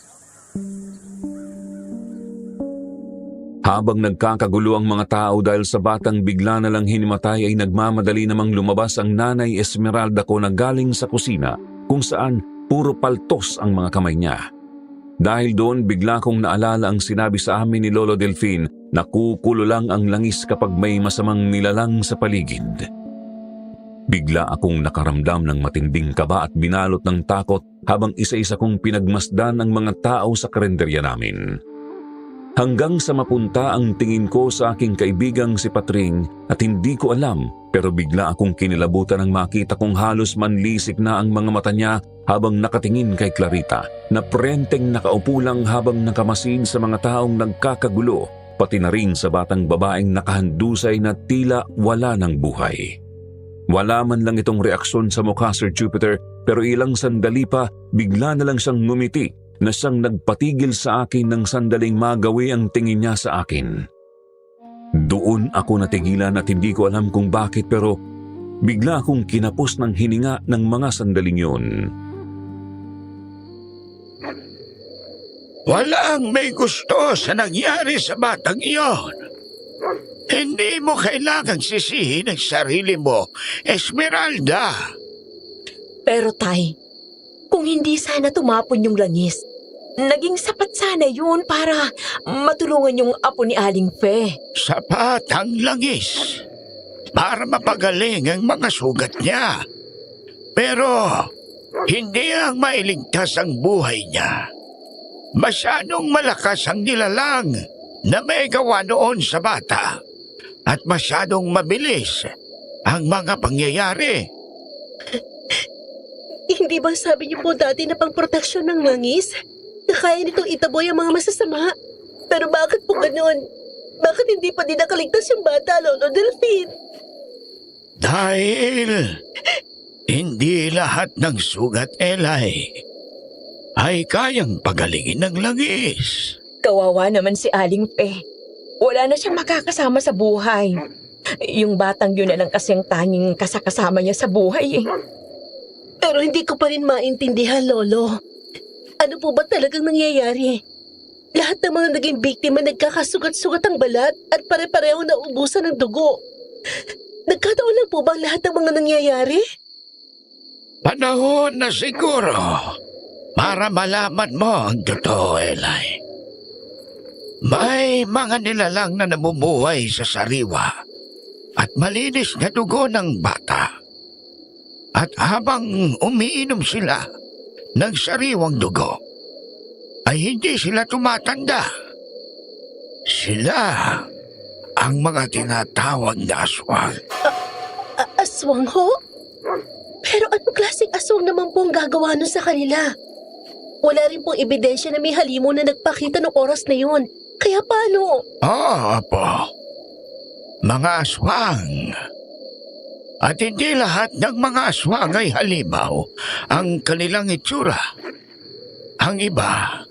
Habang nagkakagulo ang mga tao dahil sa batang bigla na lang hinimatay ay nagmamadali namang lumabas ang nanay Esmeralda ko na galing sa kusina kung saan puro paltos ang mga kamay niya. Dahil doon bigla kong naalala ang sinabi sa amin ni Lolo Delfin na kukulo lang ang langis kapag may masamang nilalang sa paligid. Bigla akong nakaramdam ng matinding kaba at binalot ng takot habang isa-isa kong pinagmasdan ang mga tao sa karenderya namin. Hanggang sa mapunta ang tingin ko sa aking kaibigang si Patring at hindi ko alam pero bigla akong kinilabutan nang makita kong halos manlisik na ang mga mata niya habang nakatingin kay Clarita na prenteng nakaupo lang habang nakamasid sa mga taong nagkakagulo pati na rin sa batang babaeng nakahandusay na tila wala ng buhay. Wala man lang itong reaksyon sa mukha, Sir Jupiter, pero ilang sandali pa bigla na lang siyang ngumiti na siyang nagpatigil sa akin ng sandaling magawi ang tingin niya sa akin. Doon ako natigilan at hindi ko alam kung bakit pero bigla akong kinapos ng hininga ng mga sandaling yun. Walang may gusto sa nangyari sa batang iyon. Hindi mo kailangang sisihin ang sarili mo, Esmeralda. Pero tay, kung hindi sana tumapon yung langis, naging sapat sana yun para matulungan yung apo ni Aling Fe. Sapat ang langis para mapagaling ang mga sugat niya. Pero hindi ang mailigtas ang buhay niya. Masyadong malakas ang nilalang na may gawa noon sa bata at masyadong mabilis ang mga pangyayari. Hindi ba sabi niyo po dati na pang-proteksyon ng langis? Na kaya nitong itaboy ang mga masasama? Pero bakit po ganun? Bakit hindi pa din nakaligtas yung bata, Lolo Delfin? Dahil hindi lahat ng sugat, Elay, ay kayang pagalingin ng langis. Kawawa naman si Aling Fe. Wala na siyang makakasama sa buhay. Yung batang yun na lang kasi ang tanging kasakasama niya sa buhay eh. Pero hindi ko pa rin maintindihan, Lolo. Ano po ba talagang nangyayari? Lahat ng mga naging biktima nagkakasugat-sugat ang balat at pare-pareho naubusan ng dugo. Nagkataon lang po ba ang lahat ng mga nangyayari? Panahon na siguro para malaman mo ang totoo, Elay. May mga nilalang na namumuhay sa sariwa at malinis na dugo ng bata. At habang umiinom sila ng sariwang dugo, ay hindi sila tumatanda. Sila ang mga tinatawag na aswang. Aswang ho? Pero anong klaseng aswang naman po ang gagawa nun sa kanila? Wala rin pong ebidensya na may halimo na nagpakita ng oras na yun. Kaya paano? Apo. Mga aswang. At hindi lahat ng mga aswang ay halimaw ang kanilang itsura. Ang iba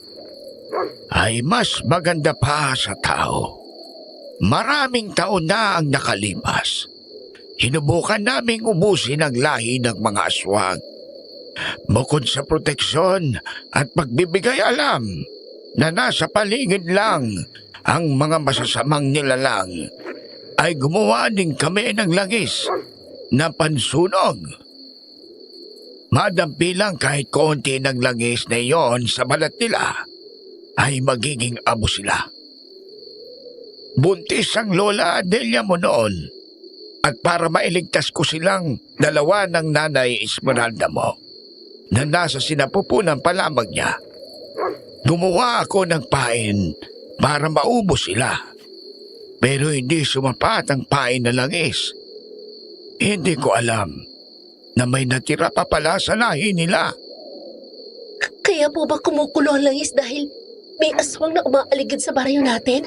ay mas maganda pa sa tao. Maraming taon na ang nakalipas. Hinubukan naming ubusin ang lahi ng mga aswang. Bukod sa proteksyon at pagbibigay alam na nasa paligid lang ang mga masasamang nilalang, ay gumawa din kami ng langis na pansunog. Madampi lang kahit konti ng langis na iyon sa balat nila, ay magiging abo sila. Buntis ang Lola Adelia mo noon, at para mailigtas ko silang dalawa ng Nanay Esmeralda mo, na nasa sinapupunan pa lamang niya, gumawa ako ng pain para maubos sila. Pero hindi sumapat ang pain na langis. Hindi ko alam na may natira pa pala sa lahi nila. Kaya po ba kumukulo ang langis dahil may aswang na umaaligid sa baryo natin?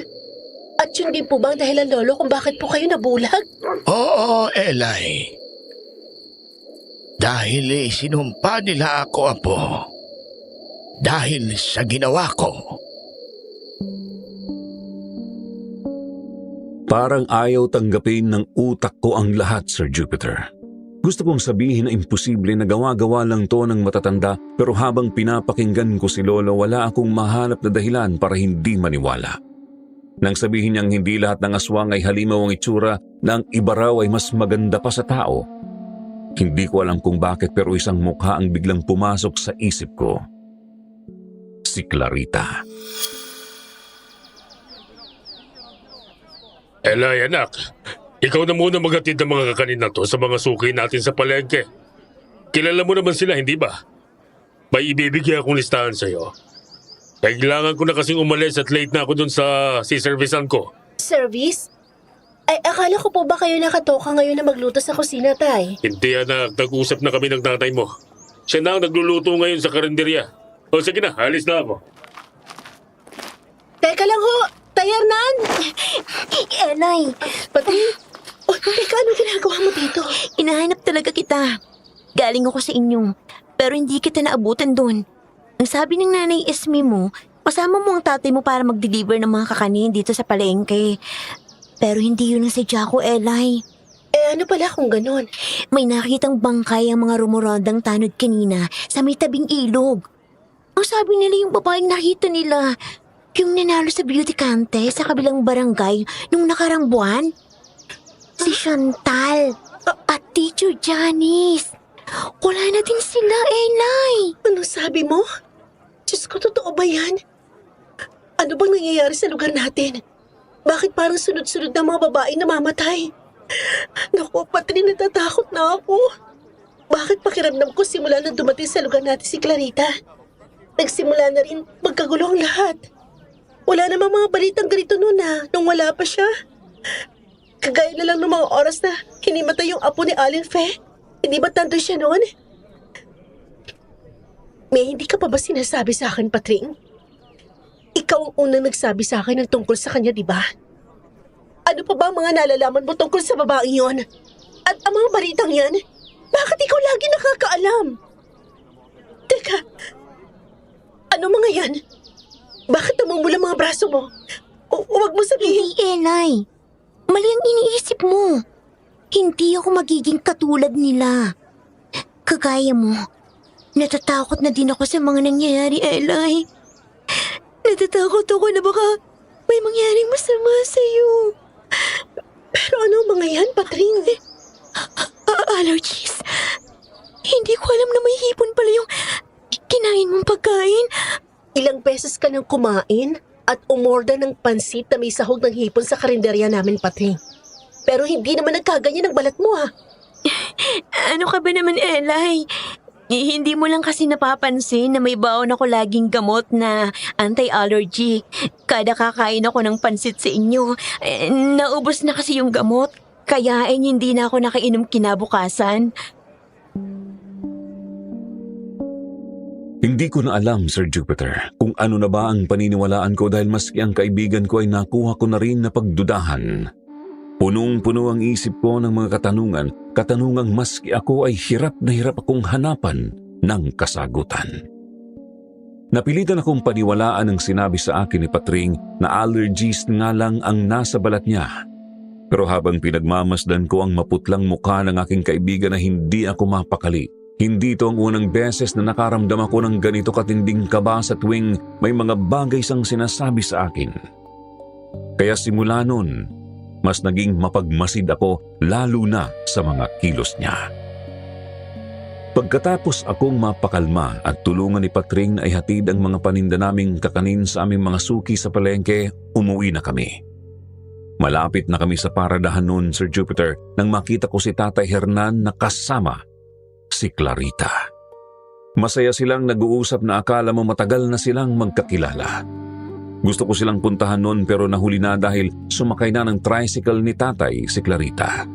At yun din po ba ang dahilan, Lolo, kung bakit po kayo nabulag? Oo, Eli. Dahil sinumpa nila ako, Apo. Dahil sa ginawa ko. Parang ayaw tanggapin ng utak ko ang lahat, Sir Jupiter. Gusto kong sabihin na imposible na gawa-gawa lang to ng matatanda, pero habang pinapakinggan ko si Lolo, wala akong mahanap na dahilan para hindi maniwala. Nang sabihin niyang hindi lahat ng aswang ay halimaw ang itsura, na ang iba raw ay mas maganda pa sa tao, hindi ko alam kung bakit, pero isang mukha ang biglang pumasok sa isip ko. Si Clarita. Eli, anak. Ikaw na muna maghatid ng mga kakanin na to sa mga suki natin sa palengke. Kilala mo naman sila, hindi ba? May ibibigay akong listahan sa'yo. Kailangan ko na kasing umalis at late na ako dun sa servisan ko. Service? Ay, akala ko po ba kayo nakatoka ngayon na magluto sa kusina, Tay? Hindi, anak. Nag-usap na kami ng tatay mo. Siya na ang nagluluto ngayon sa karinderya. O sige na, alis na ako. Teka lang ho! Tay Hernan! Elay, Pati? Oh, teka, ano ginagawa mo dito? hinahanap talaga kita. Galing ako sa inyo, pero hindi kita naabutan doon. Ang sabi ng Nanay Esme mo, kasama mo ang tatay mo para mag-deliver ng mga kakanin dito sa palengke. Pero hindi yun ang sadya ko, Elay. Eh, ano pala kung ganon? May nakitang bangkay ang mga rumorondang tanod kanina sa may tabing ilog. Ang sabi nila yung babaeng nakita nila, yung nanalo sa beauty contest sa kabilang barangay nung nakarang buwan. Si Chantal at Teacher Janice. Wala na din sila, Elay. Ano sabi mo? Diyos ko, totoo ba yan? Ano bang nangyayari sa lugar natin? Bakit parang sunod-sunod na mga babae namamatay? Naku, Patri, natatakot na ako. Bakit pakiramdam ko simula na dumating sa lugar natin si Clarita? Nagsimula na rin magkagulo ang lahat. Wala namang mga balitang ganito noon nung wala pa siya. Kagaya na lang ng mga oras na hinimatay yung apo ni Alin Fe. Hindi ba tanto siya noon? May hindi ka pa ba sinasabi sa akin, Patring? Ikaw ang unang nagsabi sa akin ng tungkol sa kanya, di ba? Ano pa ba ang mga nalalaman mo tungkol sa babaeng yon? At ang mga balitang yan, bakit ikaw lagi nakakaalam? Teka, ano mga yan? Bakit namumula mga braso mo? Huwag mo sabihin. Hindi, Elay. Mali ang iniisip mo. Hindi ako magiging katulad nila. Kagaya mo, natatakot na din ako sa mga nangyayari, Elay. Natatakot ako na baka may mangyaring masama sa'yo. Pero ano mga yan, Patring? Allergies. Hindi ko alam na may hipon pala yung kinain mong pagkain. Ilang beses ka nang kumain at umorder ng pansit na may sahog ng hipon sa karinderya namin, Patring. Pero hindi naman nagkaganyan ang balat mo, ha? Ano ka ba naman, Elay? Hindi mo lang kasi napapansin na may baon ako laging gamot na anti-allergy. Kada kakain ako ng pansit sa inyo, naubos na kasi yung gamot. Kaya hindi na ako nakainom kinabukasan. Hindi ko na alam, Sir Jupiter, kung ano na ba ang paniniwalaan ko dahil maski ang kaibigan ko ay nakuha ko na rin na pagdudahan. Punong-puno ang isip ko ng mga katanungang maski ako ay hirap na hirap akong hanapan ng kasagutan. Napilitan akong paniwalaan ang sinabi sa akin ni Patring na allergies nga lang ang nasa balat niya. Pero habang pinagmamasdan ko ang maputlang mukha ng aking kaibigan na hindi ako mapakali, hindi ito ang unang beses na nakaramdam ako ng ganito katinding kaba sa tuwing may mga bagay siyang sinasabi sa akin. Kaya simula nun, mas naging mapagmasid ako lalo na sa mga kilos niya. Pagkatapos akong mapakalma at tulungan ni Patring na ihatid ang mga paninda naming kakanin sa aming mga suki sa palengke, umuwi na kami. Malapit na kami sa paradahan noon, Sir Jupiter, nang makita ko si Tatay Hernan na kasama si Clarita. Masaya silang nag-uusap na akala mo matagal na silang magkakilala. Gusto ko silang puntahan noon pero nahuli na dahil sumakay na ng tricycle ni Tatay si Clarita.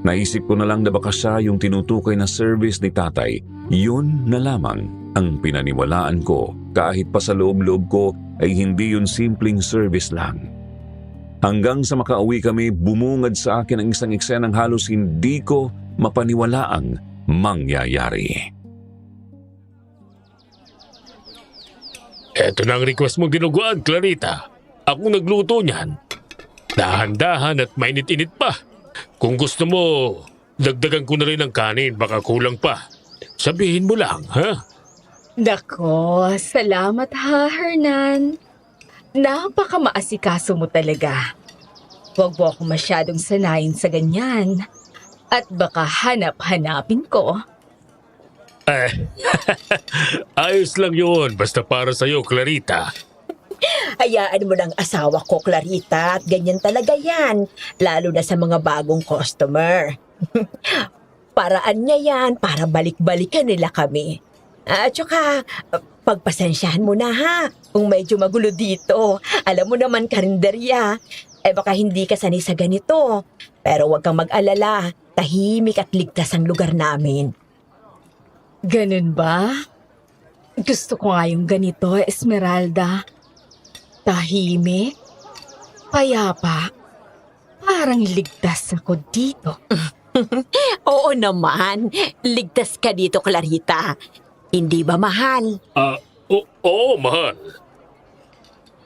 Naisip ko na lang na baka siya yung tinutukoy na service ni Tatay. Yun na lamang ang pinaniwalaan ko kahit pa sa loob-loob ko ay hindi yun simpleng service lang. Hanggang sa makauwi kami, bumungad sa akin ang isang eksenang halos hindi ko mapaniwalaang mangyayari. Eto na ang request mo ginuguan, Clarita. Ako nagluto niyan. Dahan-dahan at mainit-init pa. Kung gusto mo, dagdagan ko na rin ng kanin, baka kulang pa. Sabihin mo lang, ha? Nako, salamat ha, Hernan. Napaka-maasikaso mo talaga. Huwag mo ako masyadong sanayin sa ganyan. At baka hanap-hanapin ko. Ayos lang yun, basta para sa'yo, Clarita. Hayaan mo ng asawa ko, Clarita, at ganyan talaga yan. Lalo na sa mga bagong customer. Paraan niya yan para balik-balikan nila kami. At saka, pagpasensyahan mo na ha, kung medyo magulo dito. Alam mo naman, karinderya, baka hindi ka sanay sa ganito. Pero huwag kang mag-alala, tahimik at ligtas ang lugar namin. Ganun ba? Gusto ko nga yung ganito, Esmeralda. Tahimik, payapa, parang ligtas ako dito. Oo naman, ligtas ka dito, Clarita. Hindi ba mahal? Oo, mahal.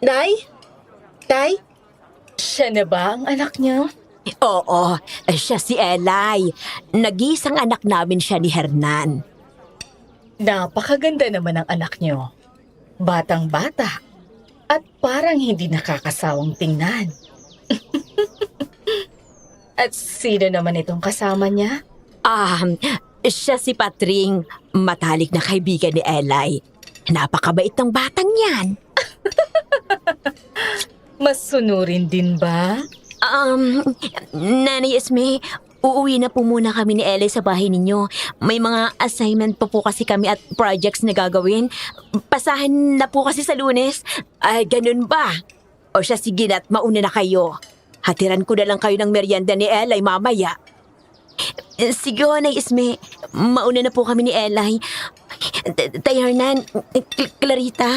Nay? Tay? Siya na ba ang anak niyo? Oo, siya si Eli. Nag-iisang anak namin siya ni Hernan. Napakaganda naman ang anak niyo. Batang-bata. At parang hindi nakakasawang tingnan. At sino naman itong kasama niya? Siya si Patring, matalik na kaibigan ni Eli. Napakabait ng batang yan. Mas sunurin din ba? Nanay Esme, uuwi na po muna kami ni Eli sa bahay ninyo. May mga assignment pa po kasi kami at projects na gagawin. Pasahan na po kasi sa Lunes. Ay, ganun ba? O siya, sige na't mauna na kayo. Hatiran ko na lang kayo ng merienda ni Eli mamaya. Sige, Nanay Esme. Mauna na po kami ni Eli. Tay Hernan, Clarita.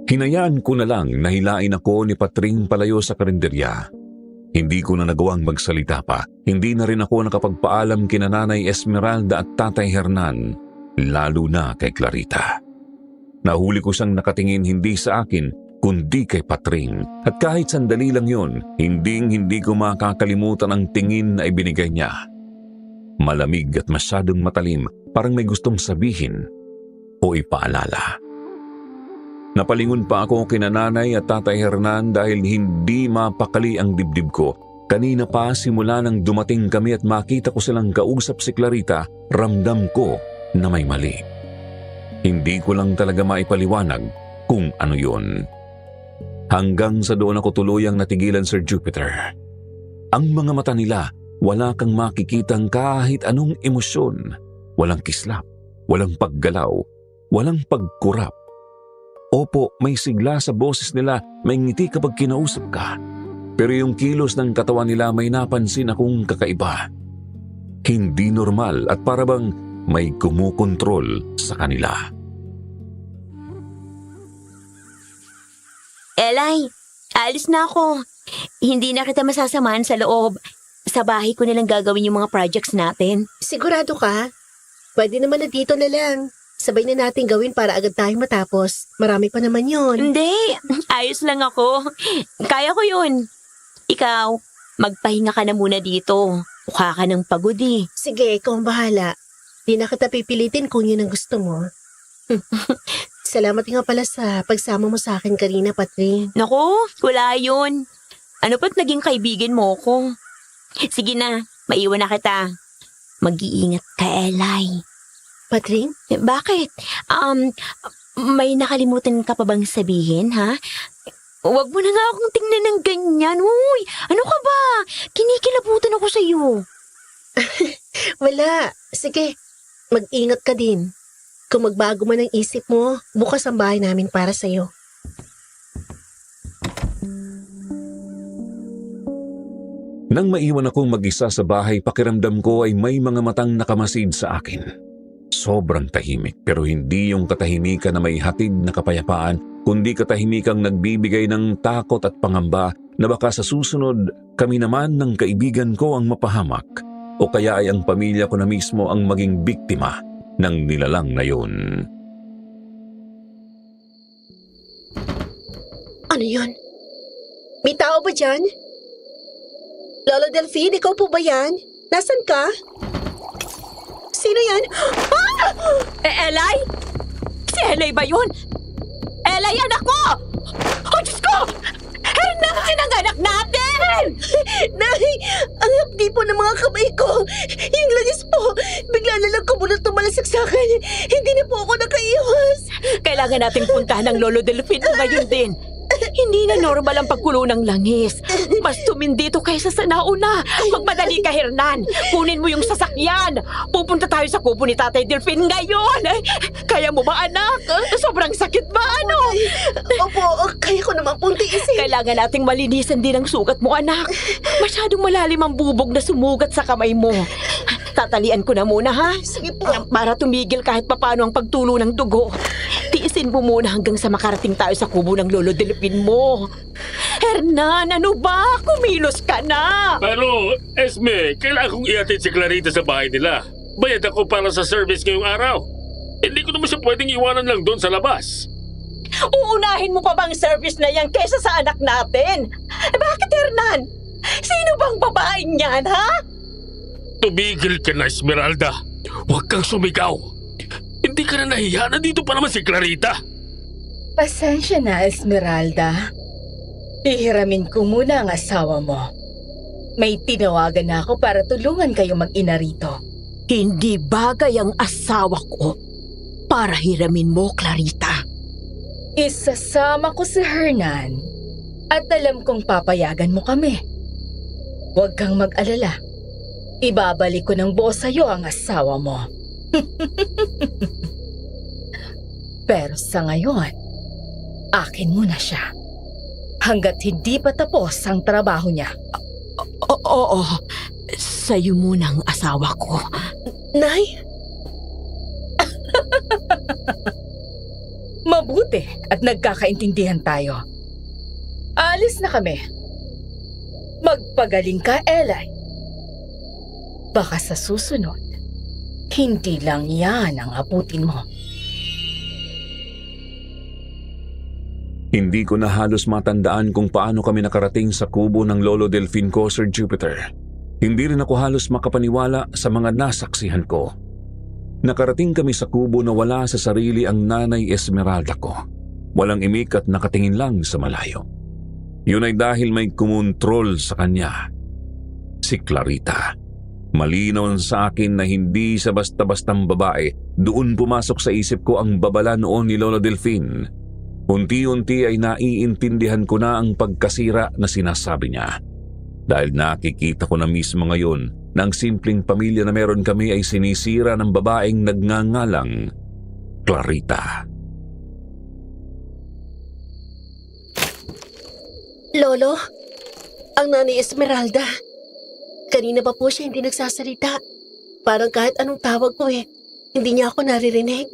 Hinayaan ko na lang na hilain ako ni Patring palayo sa karinderya. Hindi ko na nagawang magsalita pa. Hindi na rin ako nakapagpaalam kina Nanay Esmeralda at Tatay Hernan, lalo na kay Clarita. Nahuli ko siyang nakatingin hindi sa akin, kundi kay Patring. At kahit sandali lang yun, hindi ko makakalimutan ang tingin na ibinigay niya. Malamig at masyadong matalim, parang may gustong sabihin o ipaalala. Napalingon pa ako kina Nanay at Tatay Hernan dahil hindi mapakali ang dibdib ko. Kanina pa simula nang dumating kami at makita ko silang kausap si Clarita, ramdam ko na may mali. Hindi ko lang talaga maipaliwanag kung ano yun. Hanggang sa doon ako tuluyang natigilan, Sir Jupiter. Ang mga mata nila, wala kang makikitang kahit anong emosyon. Walang kislap, walang paggalaw, walang pagkurap. Opo, may sigla sa boses nila, may ngiti kapag kinausap ka. Pero yung kilos ng katawan nila may napansin akong kakaiba. Hindi normal at parabang may kumukontrol sa kanila. Eli, alis na ako. Hindi na kita masasamahan sa loob. Sa bahay ko nilang gagawin yung mga projects natin. Sigurado ka? Pwede naman na dito na lang. Sabay na natin gawin para agad tayong matapos. Marami pa naman yun. Hindi, ayos lang ako. Kaya ko yun. Ikaw, magpahinga ka na muna dito. Mukha ka ng pagod eh. Sige, ikaw ang bahala. Di na kita pipilitin kung yun ang gusto mo. Salamat nga pala sa pagsama mo sa akin kanina, Patring. Naku, wala yun. Ano pa't naging kaibigan mo ko? Sige na, maiwan na kita. Mag-iingat ka, Eli. Patring? Bakit? May nakalimutan ka pa bang sabihin, ha? Huwag mo na nga akong tingnan ng ganyan. Uy, ano ka ba? Kinikilabutan ako sa'yo. Wala. Sige, mag-ingat ka din. Kung magbago man ang isip mo, bukas ang bahay namin para sa'yo. Nang maiwan akong mag-isa sa bahay, pakiramdam ko ay may mga matang nakamasid sa akin. Sobrang tahimik, pero hindi yung katahimikan na may hatid na kapayapaan, kundi katahimikang nagbibigay ng takot at pangamba na baka sa susunod kami naman ng kaibigan ko ang mapahamak o kaya ay ang pamilya ko na mismo ang maging biktima ng nilalang na yun. Ano yun? May tao ba dyan? Lolo Delphine, ikaw po ba yan? Nasaan ka? Sino yan? Ah! Eli? Si Eli ba yun? Eli, anak ko! Oh, Diyos ko! Hernan ang anak natin! Nay! Ang hapdi po ng mga kamay ko! Yung langis po! Bigla na lang kumunot tumalasag sa akin! Hindi na po ako nakaiwas! Kailangan nating puntahan ng Lolo Delphine ngayon din. Hindi na normal ang pagkulo ng langis. Mas tumindi ito kaysa sa nauna. Magmadali ka, Hernan. Kunin mo yung sasakyan. Pupunta tayo sa kubo ni Tatay Delphine ngayon. Kaya mo ba, anak? Sobrang sakit ba, ano? Opo, kaya ko naman pong tiisin. Kailangan nating malinisan din ang sugat mo, anak. Masyadong malalim ang bubog na sumugat sa kamay mo. Tatalian ko na muna, ha? Sige po. Para tumigil kahit papano ang pagtulo ng dugo. Tiisin mo muna hanggang sa makarating tayo sa kubo ng Lolo Delphine mo. Hernan, ano ba? Kumilos ka na! Pero, Esme, kailangan kong iatid si Clarita sa bahay nila. Bayad ako para sa service ngayong araw. Hindi ko naman siya pwedeng iwanan lang doon sa labas. Uunahin mo pa bang service na yan kaysa sa anak natin? Bakit, Hernan? Sino bang babaeng yan, ha? Tumigil ka na, Esmeralda. Huwag kang sumigaw. Hindi ka na nahiya na dito pa naman si Clarita. Pasensya na, Esmeralda. Ihiramin ko muna ang asawa mo. May tinawagan na ako para tulungan kayo mag-ina rito. Hindi bagay ang asawa ko para hiramin mo, Clarita. Isasama ko si Hernan at alam kong papayagan mo kami. Huwag kang mag-alala. Ibabalik ko ng buo sa'yo ang asawa mo. Pero sa ngayon, akin muna siya. Hanggat hindi pa tapos ang trabaho niya. Oo, sa'yo muna ang asawa ko. Nay? Mabuti at nagkakaintindihan tayo. Alis na kami. Magpagaling ka, Eli. Baka sa susunod, hindi lang yan ang abutin mo. Hindi ko na halos matandaan kung paano kami nakarating sa kubo ng Lolo Delphine ko, Sir Jupiter. Hindi rin ako halos makapaniwala sa mga nasaksihan ko. Nakarating kami sa kubo na wala sa sarili ang Nanay Esmeralda ko. Walang imik at nakatingin lang sa malayo. Yun ay dahil may kumontrol sa kanya. Si Clarita. Malinaw sa akin na hindi sa basta-bastang babae. Doon pumasok sa isip ko ang babala noon ni Lolo Delphine. Unti-unti ay naiintindihan ko na ang pagkasira na sinasabi niya. Dahil nakikita ko na mismo ngayon na ang simpleng pamilya na meron kami ay sinisira ng babaeng nagngangalang Clarita. Lolo, ang Nanay Esmeralda. Kanina pa po siya hindi nagsasalita. Parang kahit anong tawag ko hindi niya ako naririnig.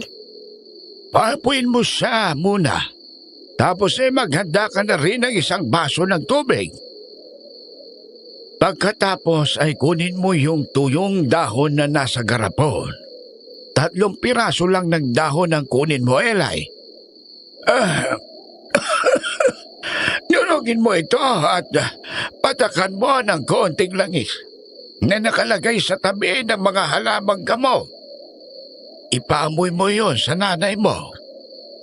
Papuin mo siya muna. Tapos maghanda ka na rin ng isang baso ng tubig. Pagkatapos ay kunin mo yung tuyong dahon na nasa garapon. 3 piraso lang ng dahon ang kunin mo, Eli. Nurugin mo ito at patakan mo ng konting langis na nakalagay sa tabi ng mga halamang gamo. Ipaamoy mo yon sa nanay mo.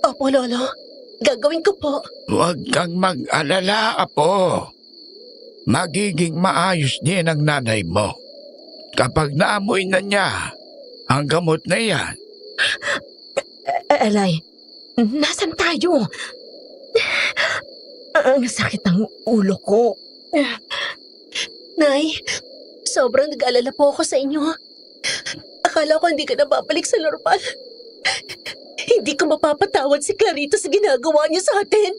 Opo, Lolo. Gagawin ko po. Huwag kang mag-alala, Apo. Magiging maayos din ang nanay mo. Kapag naamoy na niya ang gamot na yan. Eli, nasan tayo? Ang sakit ng ulo ko. Nay, sobrang nag-alala po ako sa inyo. Akala ko hindi ka na babalik sa normal. Hindi ko mapapatawad si Clarita sa ginagawa niya sa atin.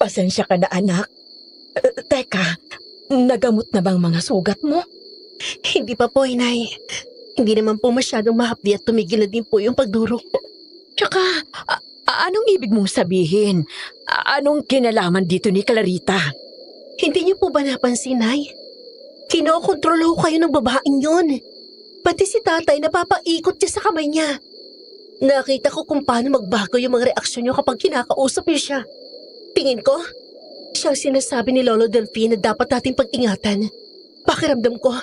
Pasensya ka na, anak. Teka, nagamot na bang mga sugat mo? Hindi pa po, Inay. Hindi naman po masyadong mahapdi at tumigil na din po yung pagdurog po. Tsaka, anong ibig mong sabihin? Anong kinalaman dito ni Clarita? Hindi niyo po ba napansin, Nay? Kinokontrol ho kayo ng babaeng yun. Pati si tatay napapaikot niya sa kamay niya. Nakita ko kung paano magbago yung mga reaksyon niyo kapag kinakausap niyo siya. Tingin ko, siyang sinasabi ni Lolo Delphine na dapat nating pag-ingatan. Pakiramdam ko,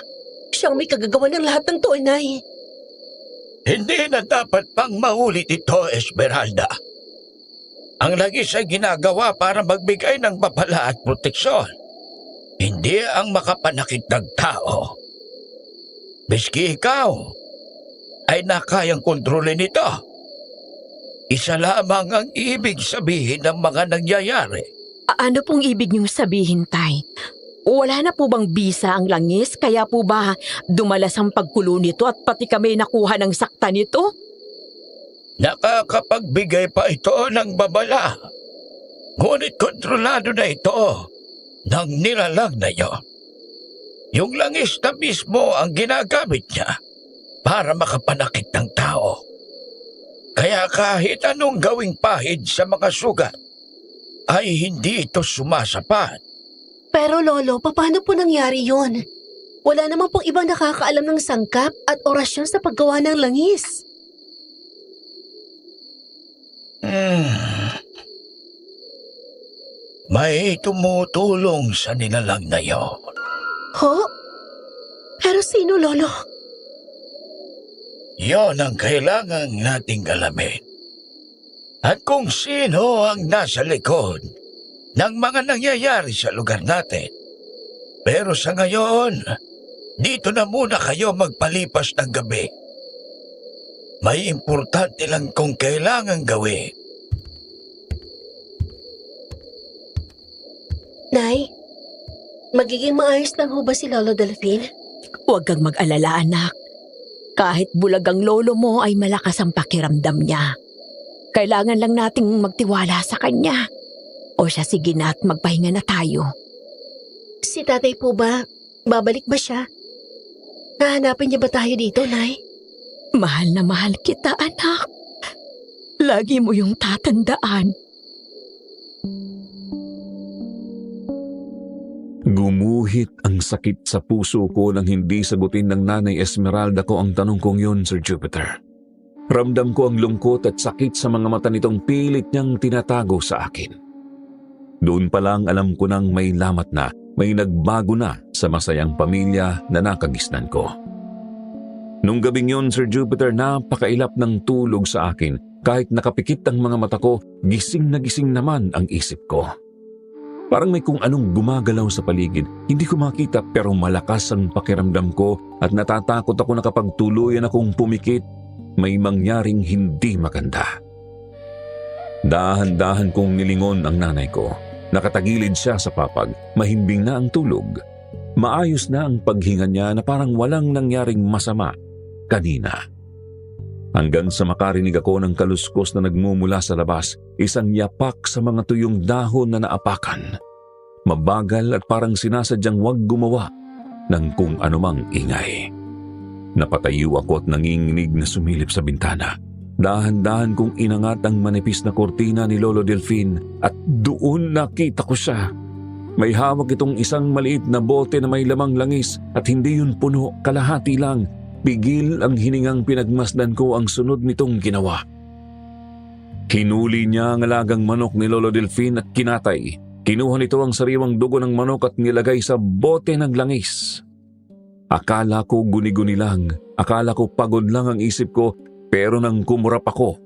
siyang may kagagawa ng lahat ng to, Inay. Hindi na dapat pang maulit ito, Esmeralda. Ang langis ay ginagawa para magbigay ng babala at proteksyon. Hindi ang makapanakit ng tao. Miski ikaw ay nakayang kontrolin ito. Isa lamang ang ibig sabihin ng mga nangyayari. Ano pong ibig niyong sabihin, Tay? Wala na po bang bisa ang langis? Kaya po ba dumalas ang pagkulo nito at pati kami nakuha ng sakta nito? Nakakapagbigay pa ito ng babala. Ngunit kontrolado na ito ng nilalang na yon. Yung langis na mismo ang ginagamit niya para makapanakit ng tao. Kaya kahit anong gawing pahid sa mga sugat, ay hindi ito sumasapat. Pero Lolo, paano po nangyari yun? Wala naman pong ibang nakakaalam ng sangkap at orasyon sa paggawa ng langis. May tumutulong sa nilalang na yon. Ho? Pero sino, Lolo? Yon ang kailangan nating alamin. At kung sino ang nasa likod ng mga nangyayari sa lugar natin. Pero sa ngayon, dito na muna kayo magpalipas ng gabi. May importante lang kung kailangan gawin. Nay, magiging maayos lang ho ba si Lolo Delphine? Huwag kang mag-alala, anak. Kahit bulag ang lolo mo ay malakas ang pakiramdam niya. Kailangan lang nating magtiwala sa kanya. O siya, sige na at magpahinga na tayo. Si tatay po ba? Babalik ba siya? Nahanapin niya ba tayo dito, Nay? Mahal na mahal kita, anak. Lagi mo yung tatandaan. Gumuhit ang sakit sa puso ko nang hindi sagutin ng Nanay Esmeralda ko ang tanong kong yun, Sir Jupiter. Ramdam ko ang lungkot at sakit sa mga mata nitong pilit niyang tinatago sa akin. Doon pa lang alam ko nang may lamat na, may nagbago na sa masayang pamilya na nakagisnan ko. Nung gabing yun, Sir Jupiter, napakailap ng tulog sa akin. Kahit nakapikit ang mga mata ko, gising na gising naman ang isip ko. Parang may kung anong gumagalaw sa paligid. Hindi ko makita pero malakas ang pakiramdam ko at natatakot ako na kapag tuluyan akong pumikit, may mangyaring hindi maganda. Dahan-dahan kong nilingon ang nanay ko. Nakatagilid siya sa papag, mahimbing na ang tulog. Maayos na ang paghinga niya na parang walang nangyaring masama kanina. Hanggang sa makarinig ako ng kaluskos na nagmumula sa labas, isang yapak sa mga tuyong dahon na naapakan. Mabagal at parang sinasadyang wag gumawa ng kung anumang ingay. Napatayo ako at nanginginig na sumilip sa bintana. Dahan-dahan kong inangat ang manipis na kortina ni Lolo Delphine at doon nakita ko siya. May hawak itong isang maliit na bote na may lamang langis at hindi yun puno, kalahati lang. pigil ang hiningang pinagmasdan ko ang sunod nitong ginawa. Hinuli niya ang alagang manok ni Lolo Delfin at kinatay. Kinuha nito ang sariwang dugo ng manok at nilagay sa bote ng langis. Akala ko guni-guni lang, akala ko pagod lang ang isip ko, pero nang kumurap ako,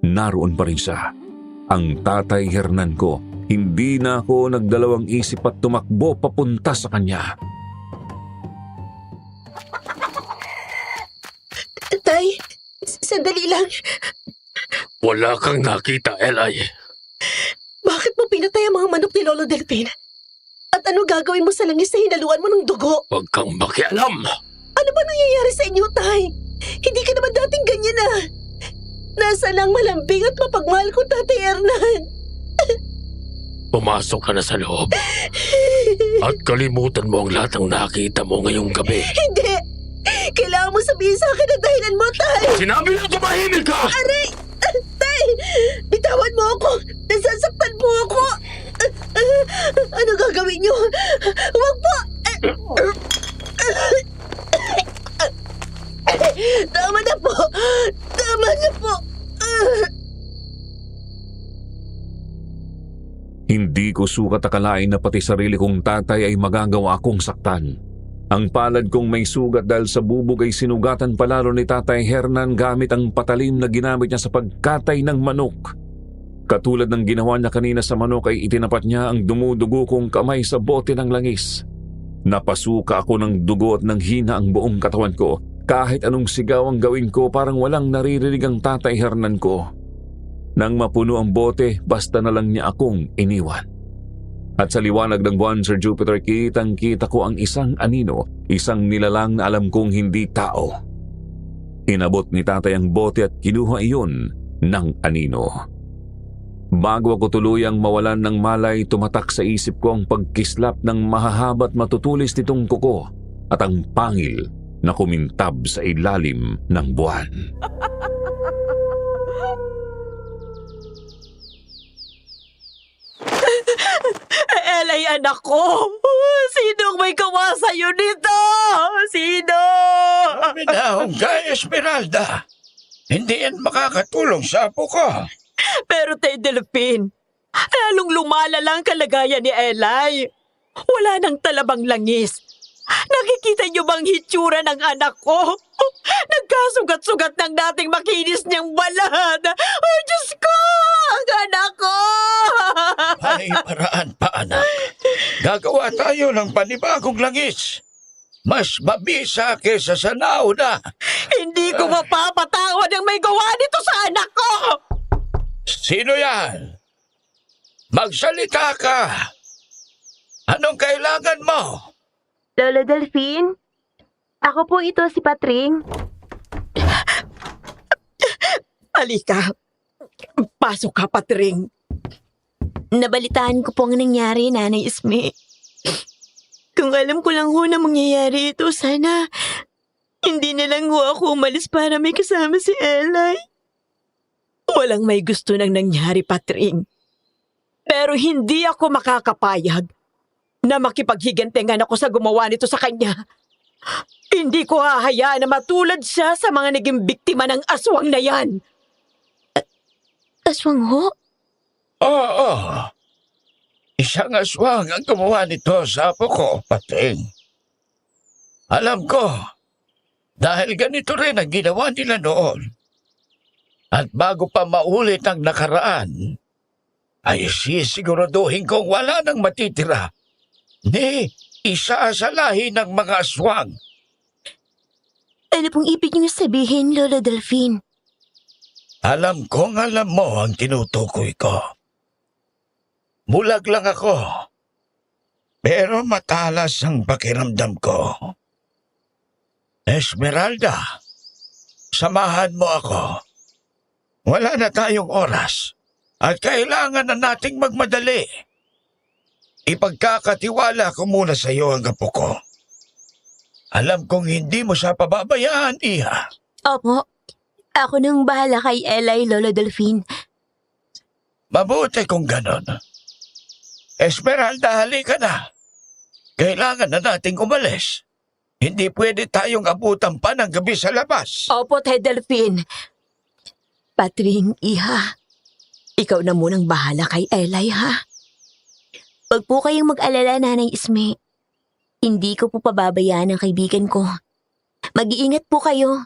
naroon pa rin siya. Ang Tatay Hernan ko. Hindi na ako nagdalawang isip at tumakbo papunta sa kanya. Tay, sandali lang. Wala kang nakita, Eli. Bakit mo pinatay ang mga manok ni Lolo Delfin? At ano gagawin mo sa langis na hinaluan mo ng dugo? Huwag kang makialam. Ano ba nangyayari sa inyo, Tay? Hindi ka naman dating ganyan ah. Nasaan ang malambing at mapagmahal ko, Tatay Hernan? Pumasok ka na sa loob. At kalimutan mo ang lahat ng nakita mo ngayong gabi. Hindi! Kailangan mo sabihin sa akin ang dahilan mo, Tay! Sinabi na tumahimik ka! Aray! Tay! Bitawan mo ako! Nasasaktan po ako! Ano gagawin niyo? Huwag po! Tama na po! Tama na po! Hindi ko sukat akalain na pati sarili kong tatay ay magagawa akong saktan. Ang palad kong may sugat dahil sa bubog ay sinugatan palalo ni Tatay Hernan gamit ang patalim na ginamit niya sa pagkatay ng manok. Katulad ng ginawa niya kanina sa manok ay itinapat niya ang dumudugo kong kamay sa bote ng langis. Napasuka ako ng dugo at ng hina ang buong katawan ko. Kahit anong sigaw ang gawin ko, parang walang naririnig ang Tatay Hernan ko. Nang mapuno ang bote, basta na lang niya akong iniwan. At sa liwanag ng buwan, Sir Jupiter, kitang-kita ko ang isang anino, isang nilalang na alam kong hindi tao. Inabot ni tatay ang bote at kinuha iyon ng anino. Bago ako tuluyang mawalan ng malay, tumatak sa isip ko ang pagkislap ng mahahaba at matutulis nitong kuko at ang pangil na kumintab sa ilalim ng buwan. Elay, anak ko! Sinong may gawa sa'yo nito? Sino? Minahong ka, Esmeralda. Hindi yan makakatulong sa apo ko. Pero Tay Delfin, lalong lumala ang kalagayan ni Elay. Wala nang talabang langis. Nakikita niyo bang hitsura ng anak ko? Nagkasugat-sugat ng dating makinis niyang balat. Oh, Diyos ko! Ang anak ko! May paraan pa, anak. Gagawa tayo ng panibagong langis. Mas mabisa kesa sa nauna. Hindi ko mapapatawad ang may gawa nito sa anak ko! Sino yan? Magsalita ka. Anong kailangan mo? Lolo Delfin? Ako po ito, si Patring. Halika. Pasok ka, Patring. Nabalitaan ko po ang nangyari, Nanay Isme. Kung alam ko lang ho na mangyayari ito, sana hindi na lang ho ako umalis para may kasama si Elay. Walang may gusto nang nangyari, Patring. Pero hindi ako makakapayag na makipaghigantengan ako sa gumawa nito sa kanya. Hindi ko hahayaan na matulad siya sa mga naging biktima ng aswang na yan. Aswang ho? Oo. Isang aswang ang gumawa nito sa apo ko, Patring. Alam ko, dahil ganito rin ang ginawa nila noon. At bago pa maulit ang nakaraan, ay sisiguraduhin kong wala nang matitira ni isa sa lahi ng mga aswang. Ano pong ibig niyo sabihin, Lolo Delfin? Alam kong alam mo ang tinutukoy ko. Bulag lang ako, pero matalas ang pakiramdam ko. Esmeralda, samahan mo ako. Wala na tayong oras at kailangan na nating magmadali. Ipagkakatiwala ko muna sa iyo ang apo ko. Alam kong hindi mo siya pababayaan, Iha. Opo. Ako nang bahala kay Elay, Lolo Delfin. Mabuti kung ganon. Esmeralda, halika na. Kailangan na nating umalis. Hindi pwede tayong abutan pa ng gabi sa labas. Opo, Tay Delphine. Patring, iha. Ikaw na munang bahala kay Eli, ha? Huwag po kayong mag-alala, Nanay Isme. Hindi ko po pababayaan ang kaibigan ko. Mag-iingat po kayo.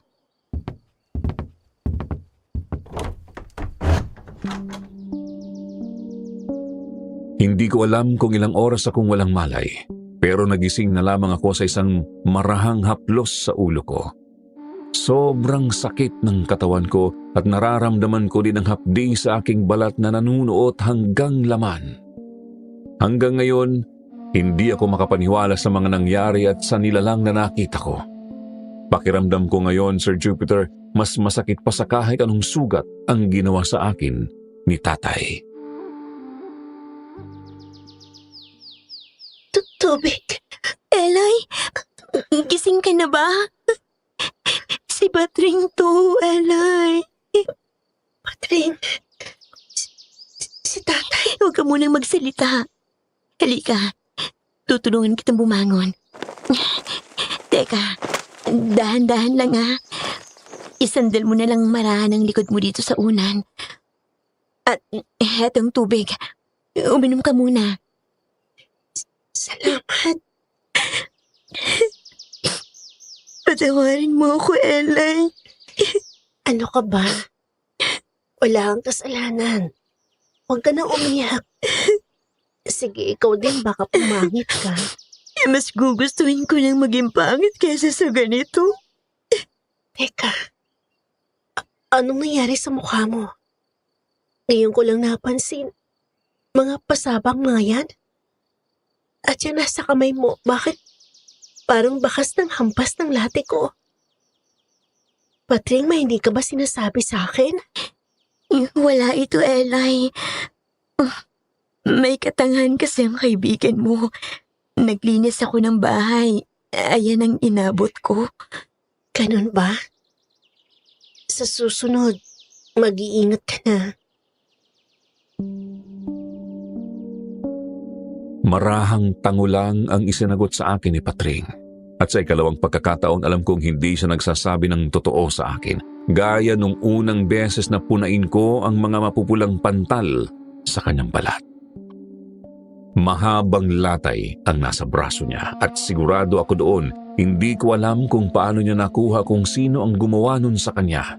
Hindi ko alam kung ilang oras akong walang malay, pero nagising na lamang ako sa isang marahang haplos sa ulo ko. Sobrang sakit ng katawan ko at nararamdaman ko din ang hapdi sa aking balat na nanunuot hanggang laman. Hanggang ngayon, hindi ako makapaniwala sa mga nangyari at sa nilalang na nakita ko. Pakiramdam ko ngayon, Sir Jupiter, mas masakit pa sa kahit anong sugat ang ginawa sa akin ni Tatay. Tubig. Eli, gising ka na ba? Si Patring to, Eli. Patring, si Tatay. Huwag ka munang magsalita. Halika, tutulungan kitang bumangon. Teka, dahan-dahan lang ha. Isandal mo na lang marahan ang likod mo dito sa unan. At hetong tubig. Uminom ka muna. Salamat. Patawarin mo ako, Eli. Ano ka ba? Wala kang kasalanan. Huwag ka na umiyak. Sige, ikaw din baka pumangit ka. Mas gugustuhin ko nang maging pangit kaysa sa ganito. Teka, anong nangyari sa mukha mo? Ngayon ko lang napansin. Mga pasabang mga yan? At yan nasa kamay mo, bakit parang bakas ng hampas ng latte ko? Patring, may hindi ka ba sinasabi sa akin? Wala ito, Eli. May katangahan kasi ang kaibigan mo. Naglinis ako ng bahay. Ayan ang inabot ko. Ganun ba? Sa susunod, mag-iingat ka na. Marahang tango lang ang isinagot sa akin ni Patring. At sa ikalawang pagkakataon alam kong hindi siya nagsasabi ng totoo sa akin. Gaya nung unang beses na punain ko ang mga mapupulang pantal sa kanyang balat. Mahabang latay ang nasa braso niya at sigurado ako doon, hindi ko alam kung paano niya nakuha kung sino ang gumawa nun sa kanya.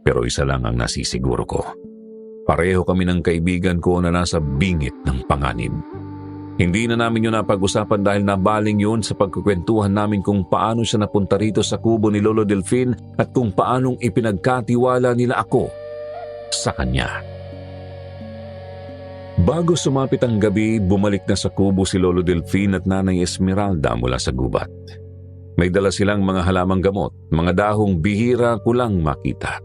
Pero isa lang ang nasisiguro ko. Pareho kami ng kaibigan ko na nasa bingit ng panganib. Hindi na namin yun napag-usapan dahil nabaling yun sa pagkukwentuhan namin kung paano siya napunta rito sa kubo ni Lolo Delphine at kung paanong ipinagkatiwala nila ako sa kanya. Bago sumapit ang gabi, bumalik na sa kubo si Lolo Delphine at Nanay Esmeralda mula sa gubat. May dala silang mga halamang gamot, mga dahong bihira ko lang makita.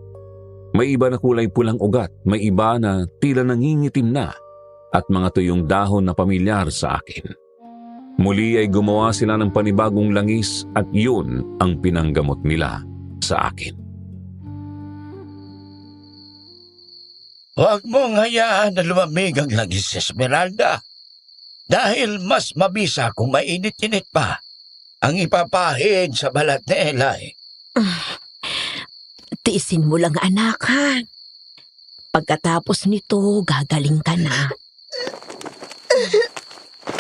May iba na kulay pulang ugat, may iba na tila nangingitim na, at mga tuyong dahon na pamilyar sa akin. Muli ay gumawa sila ng panibagong langis at yun ang pinanggamot nila sa akin. Huwag mong hayaan na lumamig ang langis, Esmeralda. Dahil mas mabisa kung mainit-init pa ang ipapahid sa balat ni Eli. Tiisin mo lang, anak, ha? Pagkatapos nito, gagaling ka na.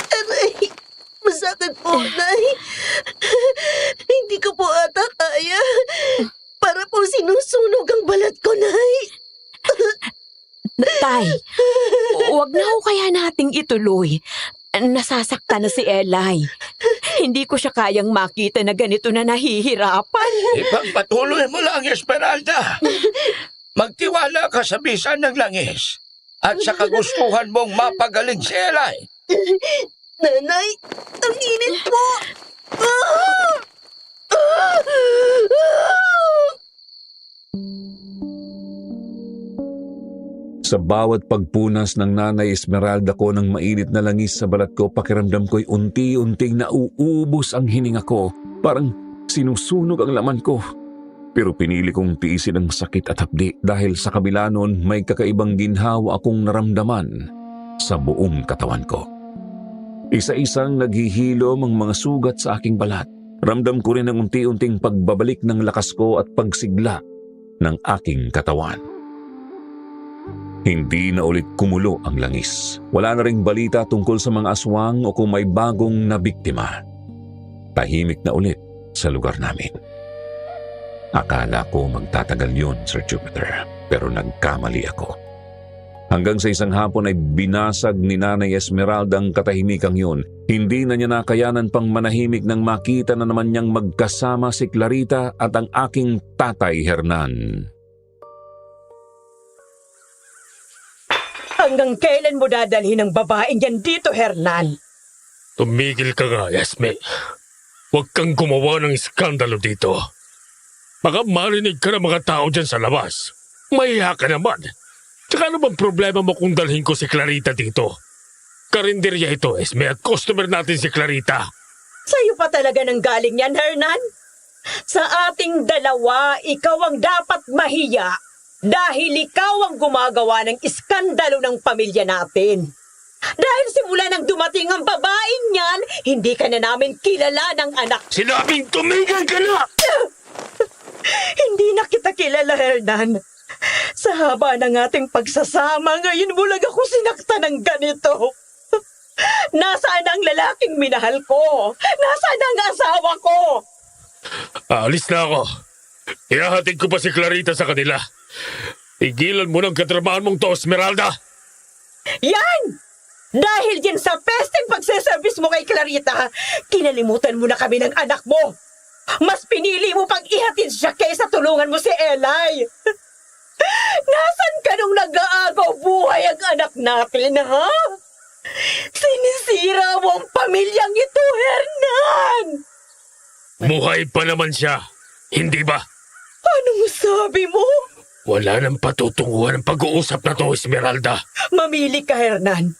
Aray, masakit po, Nay. Hindi ko po ata kaya. Para po sinusunog ang balat ko, Nay. Tay, huwag na ho kaya nating ituloy. Nasasaktan na si Eli. Hindi ko siya kayang makita na ganito na nahihirapan. Ipagpatuloy mo lang, Esmeralda. Magtiwala ka sa bisan ng langis at sa kagustuhan mong mapagaling si Eli. Nanay, ang init po. Sa bawat pagpunas ng Nanay Esmeralda ko ng mainit na langis sa balat ko, pakiramdam ko'y unti-unting nauubos ang hininga ko. Parang sinusunog ang laman ko. Pero pinili kong tiisin ang sakit at hapdi dahil sa kabila nun may kakaibang ginhawa akong naramdaman sa buong katawan ko. Isa-isang naghihilom ang mga sugat sa aking balat. Ramdam ko rin ang unti-unting pagbabalik ng lakas ko at pagsigla ng aking katawan. Hindi na ulit kumulo ang langis. Wala na ring balita tungkol sa mga aswang o kung may bagong nabiktima. Tahimik na ulit sa lugar namin. Akala ko magtatagal yun, Sir Jupiter, pero nagkamali ako. Hanggang sa isang hapon ay binasag ni Nanay Esmeralda ang katahimikang yun. Hindi na niya nakayanan pang manahimik nang makita na naman niyang magkasama si Clarita at ang aking tatay Hernan. Hanggang kailan mo dadalhin ang babaeng yan dito, Hernan? Tumigil ka nga, Esme. Huwag kang gumawa ng iskandalo dito. Baka marinig ka ng mga tao dyan sa labas. Mahiya ka naman. Tsaka ano bang problema mo kung dalhin ko si Clarita dito? Karinderya ito, Esme, at customer natin si Clarita. Sa'yo pa talaga nang galing yan, Hernan? Sa ating dalawa, ikaw ang dapat mahiya dahil ikaw ang gumagawa ng iskandalo ng pamilya natin. Dahil simula nang dumating ang babaeng yan, hindi ka na namin kilala ng anak. Sinabing tumigil ka na! Hindi na kita kilala, Hernan. Sa haba ng ating pagsasama, ngayon mo lang ako sinaktan ng ganito. Nasaan ang lalaking minahal ko? Nasaan ang asawa ko? Aalis na ako. Ihahatid ko pa si Clarita sa kanila. Igilan mo ng katrabahan mong to, Esmeralda. Yan! Dahil yan sa pesteng pagsaservice mo kay Clarita, kinalimutan mo na kami ng anak mo. Mas pinili mo pang ihatid siya kaysa tulungan mo si Eli. Nasaan ka nung nag-aagaw buhay ang anak natin, ha? Sinisira mo ang pamilyang ito, Hernan! Buhay pa naman siya. Hindi ba? Anong sabi mo? Wala nang patutunguhan ang pag-uusap na to, Esmeralda. Mamili ka, Hernan.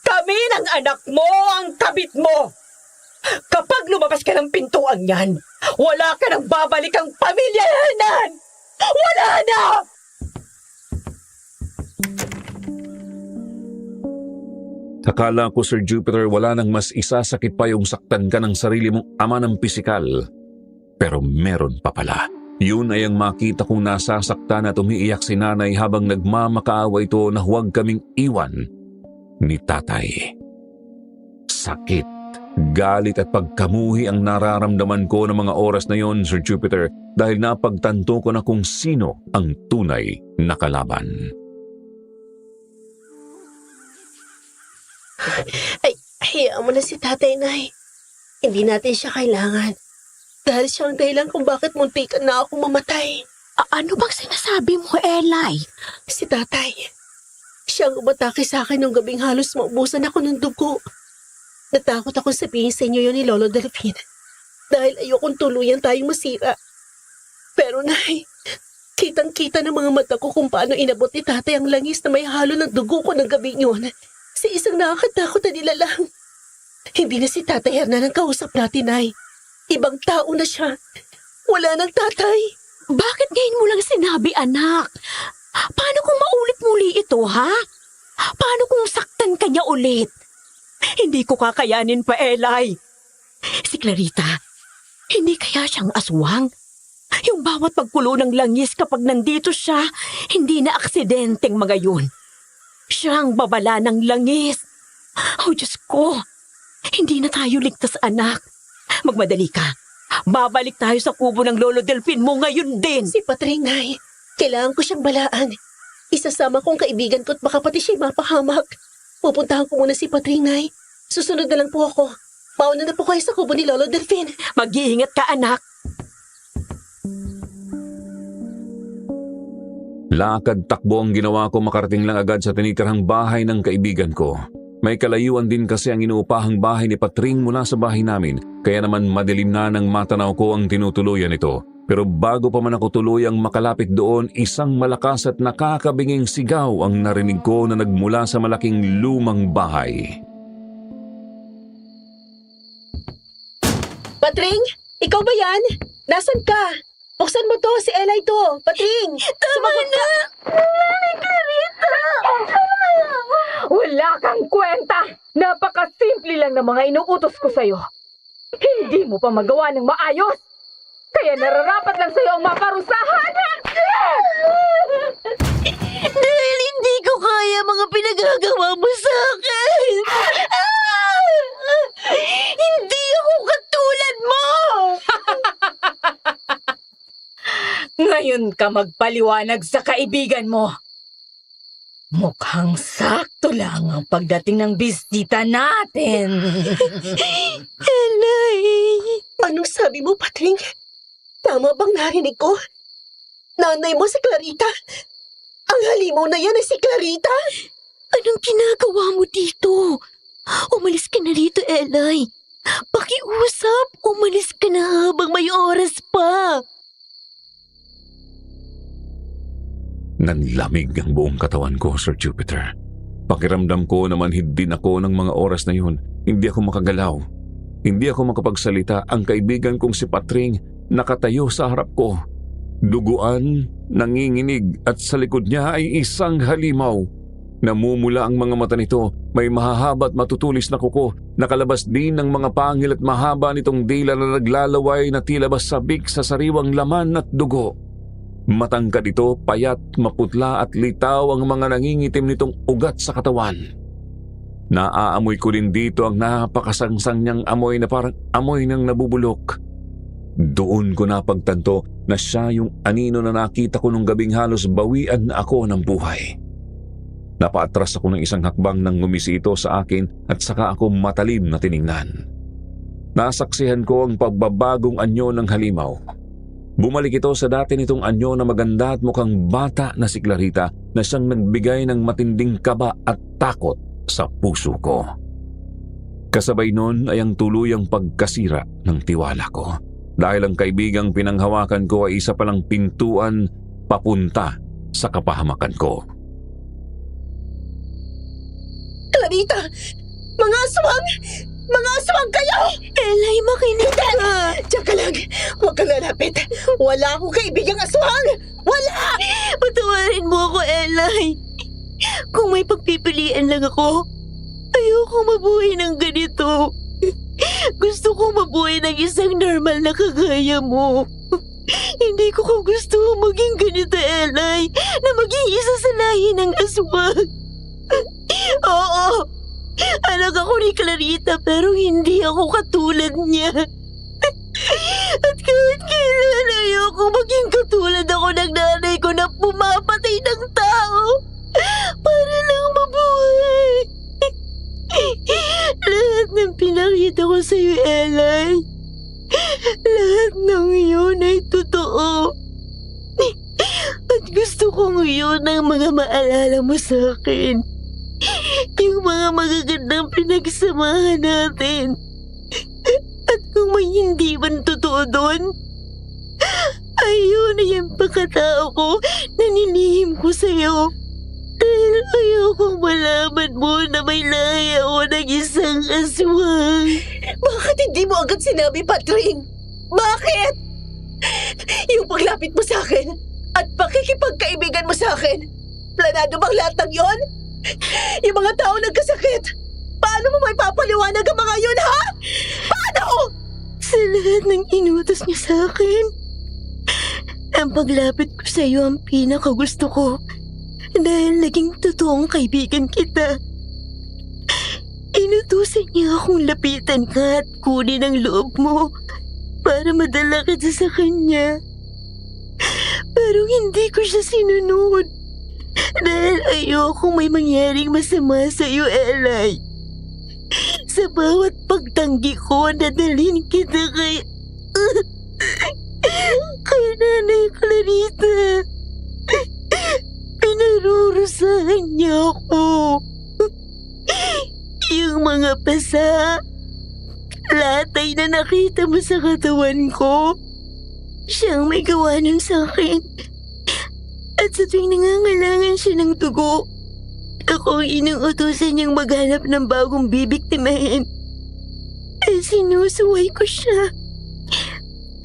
Kami ng anak mo ang kabit mo. Kapag lumabas ka ng pintuan yan, wala ka nang babalik ang pamilya, Hernan! Wala na! Akala ko, Sir Jupiter, wala nang mas isasakit pa yung saktan ka ng sarili mong ama ng pisikal. Pero meron pa pala. Yun ay ang makita kong nasasaktan at umiiyak si nanay habang nagmamakaawa ito na huwag kaming iwan ni tatay. Sakit, galit at pagkamuhi ang nararamdaman ko ng mga oras na yon, Sir Jupiter, dahil napagtanto ko na kung sino ang tunay na kalaban. Ay, hayaan mo na si tatay, Nay. Hindi natin siya kailangan. Dahil siya ang dahilan kung bakit muntikan na ako mamatay. Ano bang sinasabi mo, Eli? Si tatay. Siya ang umatake sa akin nung gabing halos maubusan ako ng dugo. Natakot akong sabihin sa inyo yun ni Lolo Delfin. Dahil ayokong tuluyan tayong masira. Pero, Nay, kitang-kita ng mga mata ko kung paano inabot ni tatay ang langis na may halo ng dugo ko ng gabing yun. Sa isang nakakatakot na nilalang. Hindi na si Tatay Hernan ang kausap natin, Nay. Ibang tao na siya. Wala nang tatay. Bakit ngayon mo lang sinabi, anak? Paano kung maulit-muli ito, ha? Paano kung saktan ka niya ulit? Hindi ko kakayanin pa, Eli. Si Clarita, hindi kaya siyang aswang? Yung bawat pagkulo ng langis kapag nandito siya, hindi na aksidenteng mga yun. Siya ang babala ng langis. Oh, Diyos ko. Hindi na tayo ligtas, anak. Magmadali ka. Babalik tayo sa kubo ng Lolo Delfin mo ngayon din. Si Patring, Nay. Kailangan ko siyang balaan. Isasama kong kaibigan ko at baka pati siya'y mapahamak. Pupuntahan ko muna si Patring, Nay. Susunod na lang po ako. Mauna na po kayo sa kubo ni Lolo Delfin. Mag-iingat ka, anak. Lakad takbo ang ginawa ko, makarating lang agad sa tinitirhang bahay ng kaibigan ko. May kalayuan din kasi ang inuupahang bahay ni Patring mula sa bahay namin, kaya naman madilim na nang matanaw ko ang tinutuluyan nito. Pero bago pa man ako tuluyang makalapit doon, isang malakas at nakakabinging sigaw ang narinig ko na nagmula sa malaking lumang bahay. Patring, ikaw ba yan? Nasaan ka? Buksan mo to, si Eli to. Patring! Tama na! Nanay Clarita! Wala kang kwenta! Napakasimple lang ng mga inuutos ko sa'yo. Hindi mo pa magawa ng maayos! Kaya nararapat lang sa'yo ang maparusahan! Dahil hindi ko kaya mga pinagagawa mo sa akin. Hindi ako katulad mo. Ngayon ka magpaliwanag sa kaibigan mo. Mukhang sakto lang ang pagdating ng bisita natin. Elay. Anong sabi mo, Patring? Tama bang narinig ko? Nanay mo si Clarita? Ang halimaw na yan ay si Clarita? Anong ginagawa mo dito? Umalis ka na rito, Elay. Pakiusap, umalis ka na habang may oras pa. Nanlamig ang buong katawan ko, Sir Jupiter. Pakiramdam ko naman din ako ng mga oras na yun. Hindi ako makagalaw. Hindi ako makapagsalita. Ang kaibigan kong si Patring nakatayo sa harap ko. Duguan, nanginginig at sa likod niya ay isang halimaw. Namumula ang mga mata nito. May mahahaba at matutulis na kuko. Nakalabas din ng mga pangil at mahaba nitong dila na naglalaway na tila sabik sa sariwang laman at dugo. Matangkad ito, payat, maputla at litaw ang mga nangingitim nitong ugat sa katawan. Naaamoy ko din dito ang napakasangsang niyang amoy na parang amoy ng nabubulok. Doon ko napagtanto na siya yung anino na nakita ko nung gabing halos bawian na ako ng buhay. Napaatras ako ng isang hakbang nang ngumisi ito sa akin at saka ako matalim na tiningnan. Nasaksihan ko ang pagbabagong anyo ng halimaw. Bumalik ito sa dati nitong anyo na maganda at mukhang bata na si Clarita na siyang nagbigay ng matinding kaba at takot sa puso ko. Kasabay nun ay ang tuluyang pagkasira ng tiwala ko dahil ang kaibigang pinanghawakan ko ay isa palang pintuan papunta sa kapahamakan ko. Clarita! Mga aswang! Mga aswang kayo! Elay, makinig ka. Diyan ka lang! Huwag kang lalapit! Wala akong kaibigang aswang! Wala! Patawarin mo ako, Elay. Kung may pagpipilian lang ako, ayoko mabuhay ng ganito. Gusto ko mabuhay ng isang normal na kagaya mo. Hindi ko gusto maging ganito, Elay, na maging isa sa lahi ng aswang. Oo, anak ako ni Clarita pero hindi ako katulad niya. At kahit kailan ayoko maging katulad ako ng nanay ko na pumapatay ng tao para lang mabuhay. Lahat ng pinakita ko sa iyo, Elay, lahat ng iyon ay totoo. At gusto ko ngayon ang mga maalala mo sa akin. Yung mga magagandang pinagsamahan natin. At kung may hindi man totoo doon, ayun ay yung pagkatao ko na nilihim ko sa'yo. Dahil ayokong malaman mo na may lahi ako ng isang aswang. Bakit hindi mo agad sinabi, Patring? Bakit? Yung paglapit mo sa akin at pakikipagkaibigan mo sa akin, planado bang lahat ng yon? Yung mga tao nagkasakit, paano mo may papaliwanag ang mga yun, ha? Paano? Sa lahat ng inutos niya sa akin, ang paglapit ko sa iyo ang pinakagusto ko dahil naging totoong kaibigan kita. Inutusan niya akong lapitan ka at kunin ang loob mo para madala kita sa kanya. Pero hindi ko siya sinunod dahil ayokong may mangyaring masama sa iyo, Elay. Sa bawat pagtanggi ko, nadalhin kita kay Nanay Clarita. Pinarurusahan niya ako. Yung mga pasa, latay na nakita mo sa katawan ko, siyang may gawa nun sa akin. At sa tuwing nangangailangan siya ng dugo, ako ang inuutusan niyang maghanap ng bagong bibiktimahin. At sinusuway ko siya.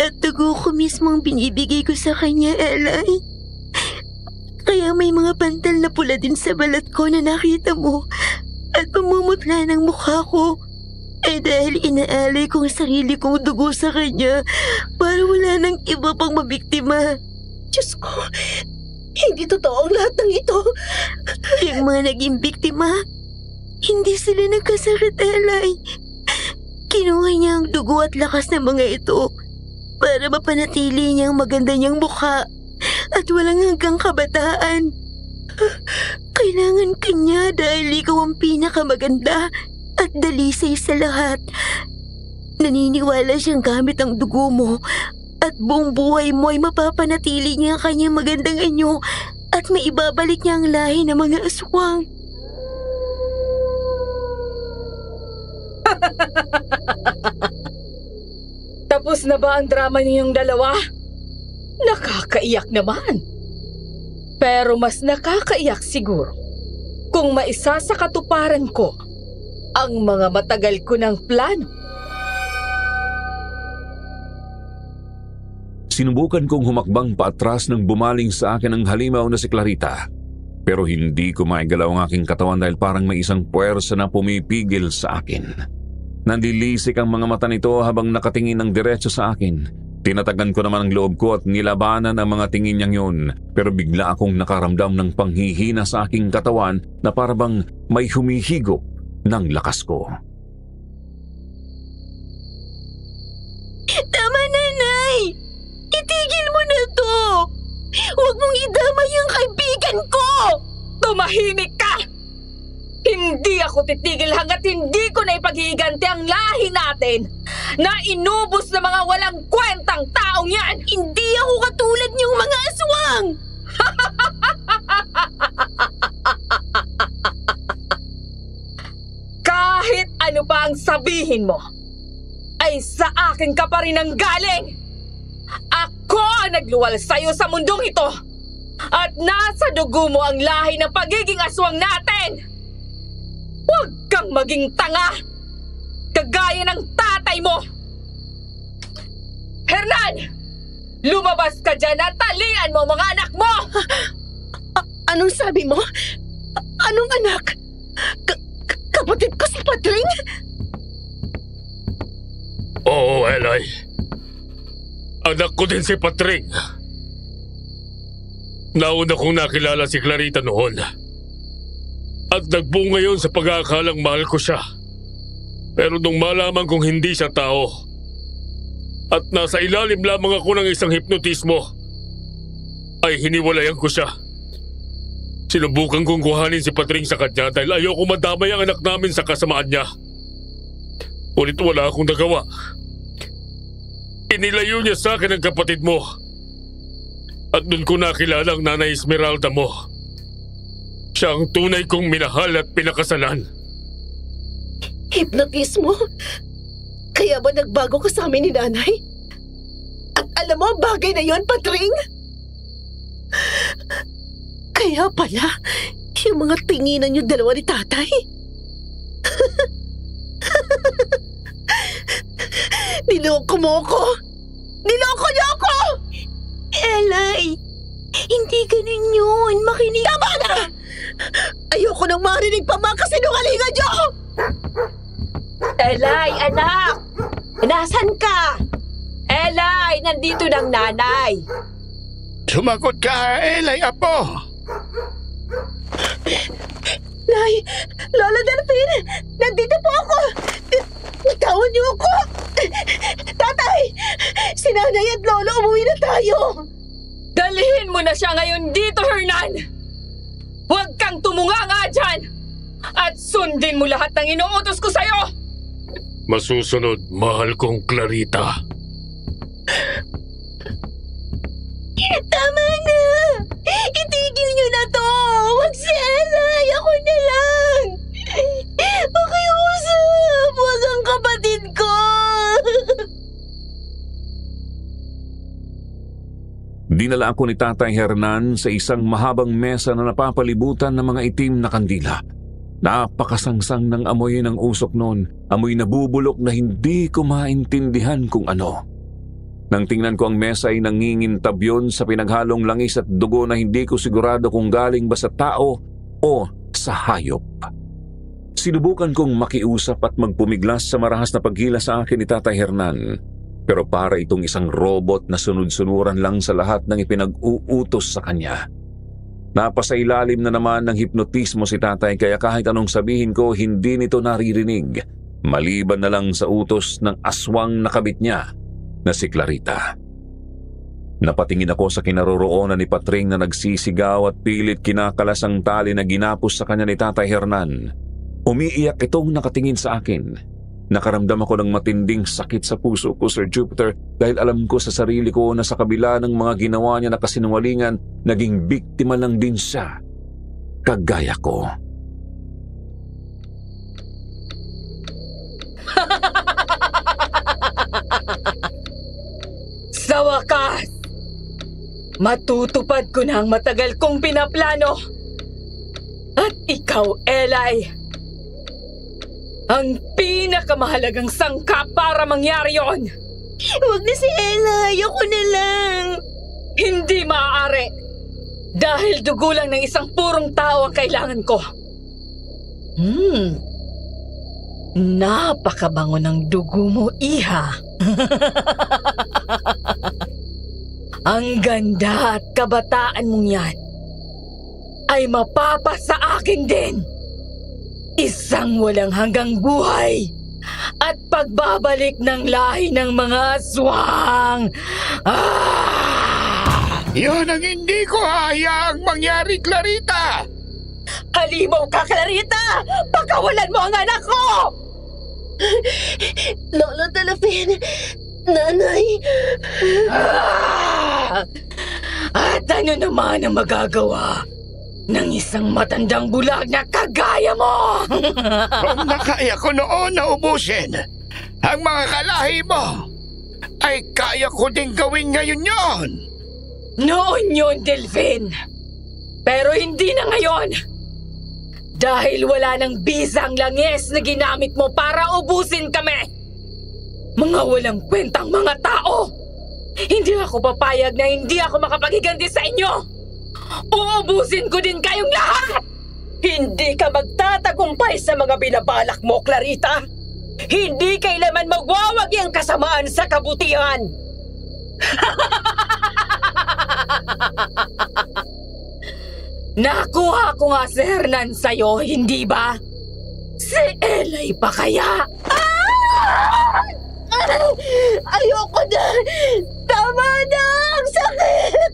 At dugo ko mismo ang binibigay ko sa kanya, Elay. Kaya may mga pantal na pula din sa balat ko na nakita mo at pamumutla ng mukha ko. dahil inaalay ko ang sarili kong dugo sa kanya para wala nang iba pang mabiktima. Diyos ko, hindi totoo ang lahat ng ito. Yung mga naging biktima, hindi sila nagkasakit, Elay. Kinuha niya ang dugo at lakas ng mga ito para mapanatili niya ang maganda niyang mukha at walang hanggang kabataan. Kailangan kanya dahil ikaw ang pinakamaganda at dalisay sa lahat. Naniniwala siyang gamit ang dugo mo at buong buhay mo ay mapapanatili niya ang kanyang magandang anyo at maibabalik niya ang lahi ng mga aswang. Tapos na ba ang drama niyong dalawa? Nakakaiyak naman. Pero mas nakakaiyak siguro kung maisa sa katuparan ko ang mga matagal ko ng plano. Sinubukan kong humakbang paatras nang bumaling sa akin ang halimaw na si Clarita. Pero hindi ko maigalaw ang aking katawan dahil parang may isang puwersa na pumipigil sa akin. Nanlilisik ang mga mata nito habang nakatingin ng diretso sa akin. Tinatagan ko naman ang loob ko at nilabanan ang mga tingin niyang yun. Pero bigla akong nakaramdam ng panghihina sa aking katawan na parabang may humihigop ng lakas ko. Tama na, Nay! Itigil mo na to! Huwag mong idamay ang kaibigan ko! Tumahimik ka! Hindi ako titigil hanggat hindi ko na ipaghihiganti ang lahi natin na inubos ng mga walang kwentang taong yan! Hindi ako katulad niyong mga aswang! Kahit ano pa ang sabihin mo, ay sa akin ka pa rin ang galing! Ako ang nagluwal sa'yo sa mundong ito! At nasa dugo mo ang lahi ng pagiging aswang natin! Huwag kang maging tanga! Kagaya ng tatay mo! Hernan! Lumabas ka dyan at talian mo mga anak mo! Anong sabi mo? Anong anak? Kapatid ko si Patring? Oo, Eli. Anak ko din si Patring. Nauna kong nakilala si Clarita noon. At nagbuo ngayon sa pag-aakalang mahal ko siya. Pero nung malaman kong hindi siya tao, at nasa ilalim lamang ako ng isang hipnotismo, ay hiniwalayan ko siya. Sinubukan kong kuhanin si Patring sa kanya dahil ayoko madamay ang anak namin sa kasamaan niya. Ngunit wala akong nagawa. Inilayo niya sa akin ang kapatid mo. At doon ko nakilala ang Nanay Esmeralda mo. Siya ang tunay kong minahal at pinakasalan. Hipnotismo? Kaya ba nagbago ka sa amin ni Nanay? At alam mo ang bagay na yon, Patring? Kaya pala, yung mga tinginan yung dalawa ni Tatay. Niloko mo ko! Niloko niyo ako! Elay! Hindi ganun yun. Makinig. Tama na! Ayoko nang marinig pa mga kasinungalingan niyo! Elay, anak! Nasaan ka? Elay, nandito ng nanay. Sumagot ka, Elay, apo! Nay! Lola Delphine! Nandito po ako! Bitawan niyo ako! Tatay! Si Nanay at Lolo umuwi na tayo! Dalhin mo na siya ngayon dito, Hernan! Huwag kang tumunga nga dyan! At sundin mo lahat ng inuutos ko sa'yo! Masusunod, mahal kong Clarita. Tama na! Itigil niyo na to! Huwag si Elay! Ako na lang! Pakiusap! Huwag ang kapatid ko! Dinala ako ni Tatay Hernan sa isang mahabang mesa na napapalibutan ng mga itim na kandila. Napakasangsang ng amoy ng usok noon, amoy na bubulok na hindi ko maintindihan kung ano. Nang tingnan ko ang mesa ay nangingintab yun sa pinaghalong langis at dugo na hindi ko sigurado kung galing ba sa tao o sa hayop. Sinubukan kong makiusap at magpumiglas sa marahas na paghila sa akin ni Tatay Hernan. Pero para itong isang robot na sunod-sunuran lang sa lahat ng ipinag-uutos sa kanya. Napasailalim na naman ng hipnotismo si Tatay kaya kahit anong sabihin ko hindi nito naririnig. Maliban na lang sa utos ng aswang na kabit niya na si Clarita. Napatingin ako sa kinaroroonan ni Patring na nagsisigaw at pilit kinakalas ang tali na ginapos sa kanya ni Tatay Hernan. Umiiyak itong nakatingin sa akin. Nakaramdam ako ng matinding sakit sa puso ko, Sir Jupiter, dahil alam ko sa sarili ko na sa kabila ng mga ginawa niya na kasinungalingan, naging biktima lang din siya. Kagaya ko. Sa wakas, matutupad ko na ang matagal kong pinaplano. At ikaw, Eli, ang pinakamahalagang sangkap para mangyari yon. Huwag na si Ella, ayoko na lang. Hindi maaari. Dahil dugo lang ng isang purong tao ang kailangan ko. Napakabango ng dugo mo, Iha. Ang ganda at kabataan mong yan ay mapapa sa akin din. Isang walang hanggang buhay at pagbabalik ng lahi ng mga aswang. Yun ang hindi ko hayaang mangyari, Clarita! Halimaw ka, Clarita! Pakawalan mo ang anak ko! Lolo Delphine, Nanay. At ano naman ang magagawa ng isang matandang bulag na kagaya mo? Kung nakaya ko noon na ubusin ang mga kalahi mo, ay kaya ko din gawin ngayon yon. Noon yun, Delphine. Pero hindi na ngayon. Dahil wala nang bisang langis na ginamit mo para ubusin kami. Mga walang kwentang mga tao. Hindi ako papayag na hindi ako makapaghiganti sa inyo. Uubusin ko din kayong lahat! Hindi ka magtatagumpay sa mga binabalak mo, Clarita. Hindi kailanman magwawagi ang kasamaan sa kabutihan. Nakuha ko nga si Hernan sa'yo, hindi ba? Si Eli pa kaya? Ayoko na! Tama na! Ang sakit!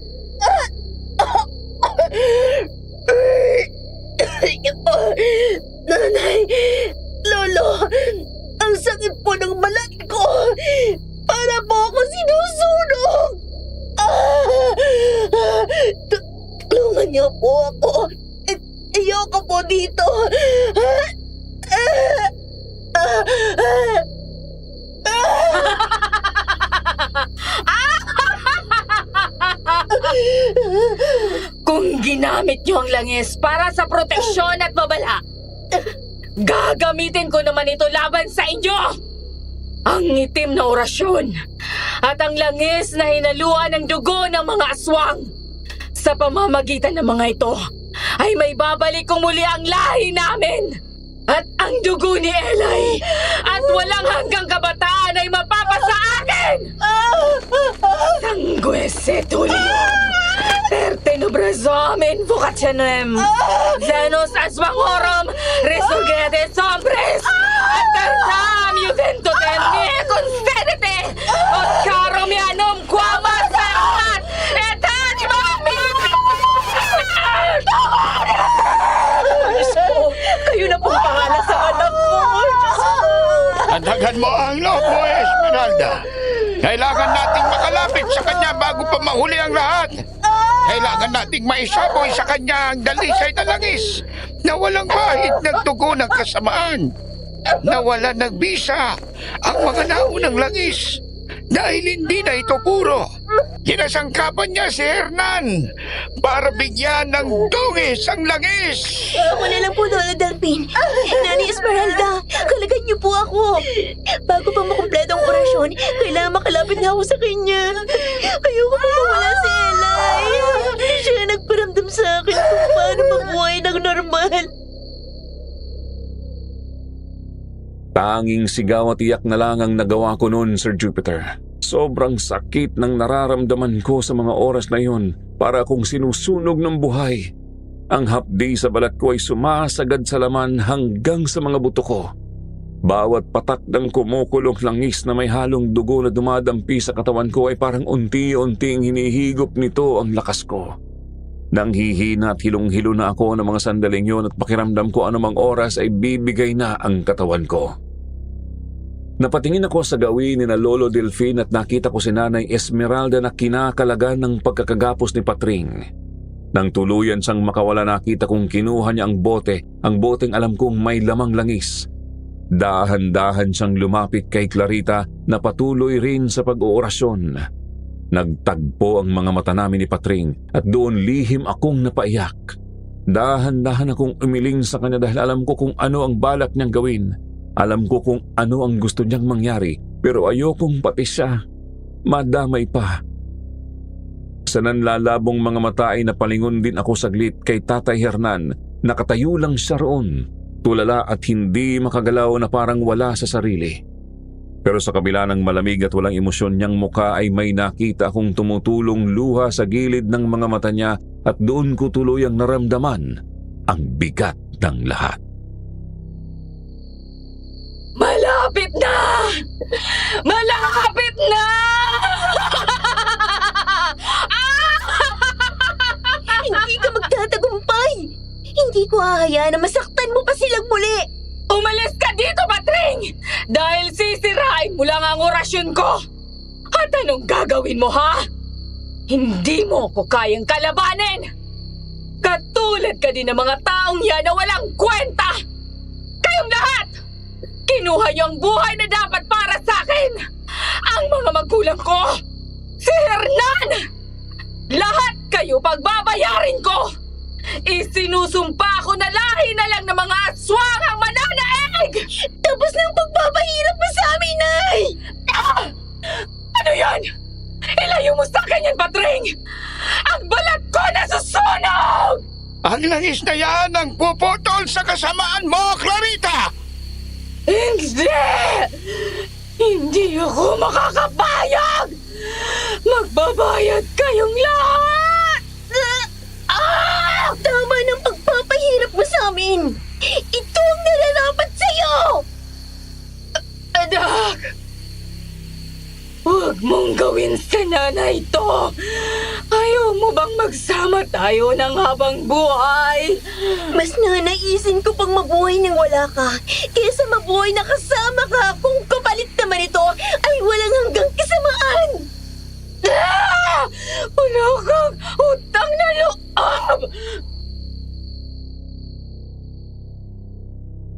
Nanay! Lolo! Ang sakit po ng balat ko! Para po ako sinusunog! Tulungan niyo po ako! Ayoko po dito! Kung ginamit niyo ang langis para sa proteksyon at babala, gagamitin ko naman ito laban sa inyo! Ang itim na orasyon at ang langis na hinaluan ng dugo ng mga aswang. Sa pamamagitan ng mga ito, ay may babalik kong muli ang lahi namin. At ang dugo ni Eli at walang hanggang kabataan ay mapapasa akin! Sangue setulium, pertenubrazom invocationem, Zenos asvangorum, resurgete sombres, atertam juventutem mie concedete, ot carum ianum quam asat, et animam Diyos ko, kayo na pong pangalan sa anak ko. Diyos ko. Andagan mo ang loob mo, Esmeralda. Kailangan nating makalapit sa kanya bago pa mahuli ang lahat. Kailangan nating maisaboy sa kanya ang dalisay na langis na walang bahid ng dugo ng kasamaan. Nawala ng bisa ang mga naunang langis dahil hindi na ito puro. Kinasangkapan niya si Hernan para bigyan ng dungis ang langis. Ako na lang po, Lola Delphine. Nani Esmeralda, kalagan niyo po ako. Bago pa makumpleto ang orasyon, kailangan makalapit na ako sa kanya. Ayoko pa mawala si Eli. Siya nagparamdam sa akin kung paano mabuhay ng normal. Tanging sigaw at iyak na lang ang nagawa ko noon, Sir Jupiter. Sobrang sakit ng nararamdaman ko sa mga oras na yun, para akong sinusunog ng buhay. Ang hapdi sa balat ko ay sumasagad sa laman hanggang sa mga buto ko. Bawat patak ng kumukulong langis na may halong dugo na dumadampi sa katawan ko ay parang unti-unting hinihigop nito ang lakas ko. Nang hihina at hilong-hilo na ako ng mga sandaling yun at pakiramdam ko anumang oras ay bibigay na ang katawan ko. Napatingin ako sa gawin ni na Lolo Delfin at nakita ko si Nanay Esmeralda na kinakalagan ng pagkakagapos ni Patring. Nang tuluyan siyang makawala, nakita kong kinuha niya ang boteng alam kong may lamang langis. Dahan-dahan siyang lumapit kay Clarita na patuloy rin sa pag-oorasyon. Nagtagpo ang mga mata namin ni Patring at doon lihim akong napaiyak. Dahan-dahan akong umiling sa kanya dahil alam ko kung ano ang balak niyang gawin. Alam ko kung ano ang gusto niyang mangyari, pero ayokong pati siya madamay pa. Sa nanlalabong mga mata ay napalingon din ako saglit kay Tatay Hernan. Nakatayo lang siya roon, tulala at hindi makagalaw na parang wala sa sarili. Pero sa kabila ng malamig at walang emosyon niyang mukha ay may nakita akong tumutulong luha sa gilid ng mga mata niya at doon ko tuluyang naramdaman ang bigat ng lahat. Malapit na! Malapit na! Hindi ka magtatagumpay! Hindi ko hahayaan na masaktan mo pa silang muli! Umalis ka dito, Patring! Dahil sisirain mo lang ang orasyon ko! At anong gagawin mo, ha? Hindi mo ko kayang kalabanin! Katulad ka din ng mga taong yan na walang kwenta! Kayong lahat! Kinuha niyo ang buhay na dapat para sa akin! Ang mga magulang ko! Si Hernan! Lahat kayo pagbabayarin ko! Isinusumpa ko na lahi na lang ng mga aswang ang mananaig! Tapos ng pagpapahirap mo sa amin, Nay! Ah! Ano yan? Ilayo mo sa akin yan, Patring! Ang balat ko nasusunog! Ang langis na yan ang puputol sa kasamaan mo, Clarita! Hindi! Hindi ako makakapayag! Magbabayad kayong lahat! Tama ng pagpapahirap mo sa amin! Ito ang nararapat sa'yo! Anak! Huwag mong gawin sa nanay ito! Ayaw mo bang magsama tayo ng habang buhay? Mas nanaisin ko pang mabuhay nang wala ka kaysa mabuhay na kasama ka kung kapalit naman ito ay walang hanggang kasamaan! Wala kang utang na loob!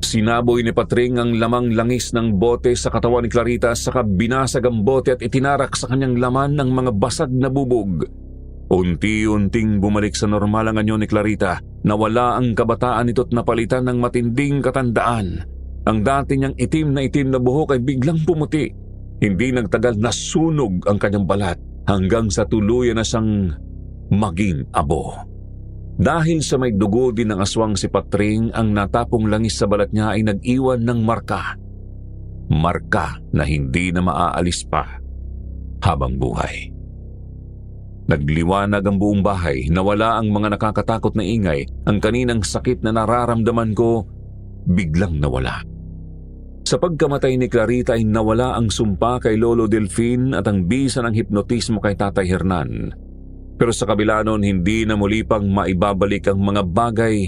Sinaboy ni Patring ang lamang langis ng bote sa katawan ni Clarita saka binasag ang bote at itinarak sa kanyang laman ng mga basag na bubog. Unti-unting bumalik sa normal ang anyo ni Clarita. Nawala ang kabataan nito't napalitan ng matinding katandaan. Ang dati niyang itim na buhok ay biglang pumuti. Hindi nagtagal nasunog ang kanyang balat hanggang sa tuluyan na siyang maging abo. Dahil sa may dugo din ng aswang si Patring, ang natapong langis sa balat niya ay nag-iwan ng marka. Marka na hindi na maaalis pa habang buhay. Nagliwanag ang buong bahay, nawala ang mga nakakatakot na ingay, ang kaninang sakit na nararamdaman ko, biglang nawala. Sa pagkamatay ni Clarita ay nawala ang sumpa kay Lolo Delfin at ang bisa ng hipnotismo kay Tatay Hernan. Pero sa kabila noon, hindi na muli pang maibabalik ang mga bagay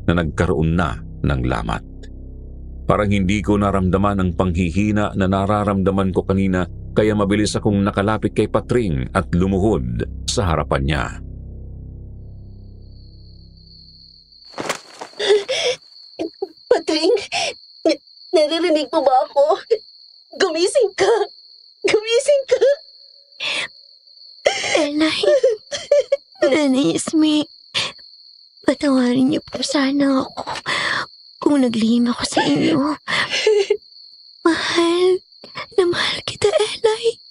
na nagkaroon na ng lamat. Parang hindi ko naramdaman ang panghihina na nararamdaman ko kanina, kaya mabilis akong nakalapit kay Patring at lumuhod sa harapan niya. Patring, naririnig mo ba ako? Gumising ka! Gumising ka! Nanay Esme, patawarin niyo po sana ako kung naglihim ako sa inyo. Mahal na mahal kita, Elay.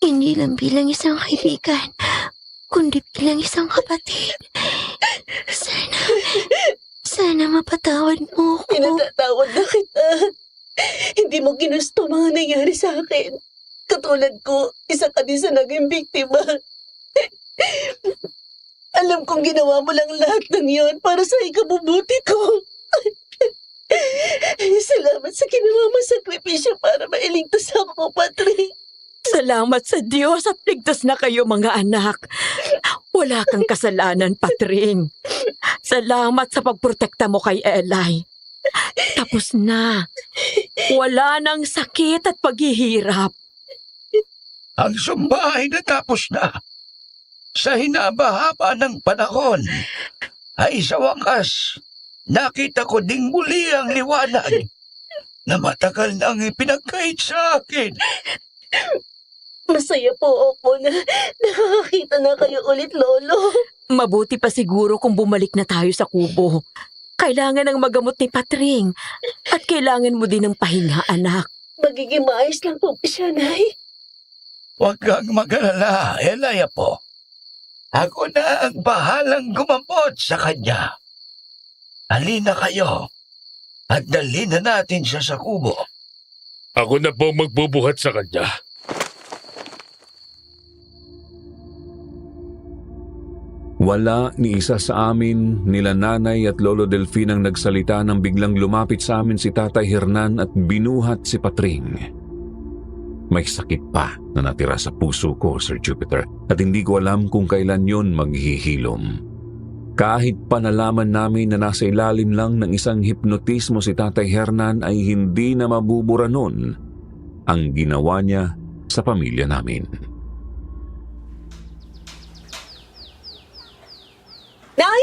Hindi lang bilang isang kaibigan, kundi bilang isang kapatid. Sana mapatawad mo ako. Pinatatawad na kita. Hindi mo ginusto mga nangyari sa akin. Katulad ko, isa ka din sa naging biktima. Alam kong ginawa mo lang lahat ng yon para sa ikabubuti ko. Salamat sa ginawa mo sakripisyo para mailigtas ako, Patrick. Salamat sa Diyos at ligtas na kayo mga anak. Wala kang kasalanan, Patring. Salamat sa pagprotekta mo kay Eli. Tapos na. Wala nang sakit at paghihirap. Ang sumba ay natapos na. Sa hinaba-haba ng panahon, ay sa wakas, nakita ko ding muli ang liwanag na matagal nang ipinagkait sa akin. Masaya po ako na nakakakita na kayo ulit, Lolo. Mabuti pa siguro kung bumalik na tayo sa kubo. Kailangan ng magamot ni Patring at kailangan mo din ng pahinga, anak. Magiging maayos lang po siya, Nay. Huwag kang mag-alala, Elaya po. Ako na ang bahalang gumamot sa kanya. Halina kayo at dalhin na natin siya sa kubo. Ako na po magbubuhat sa kanya. Wala ni isa sa amin, nila Nanay at Lolo Delfin ang nagsalita nang biglang lumapit sa amin si Tatay Hernan at binuhat si Patring. May sakit pa na natira sa puso ko, Sir Jupiter, at hindi ko alam kung kailan yon maghihilom. Kahit pa nalaman namin na nasa ilalim lang ng isang hipnotismo si Tatay Hernan ay hindi na mabubura nun ang ginawa niya sa pamilya namin. Nay!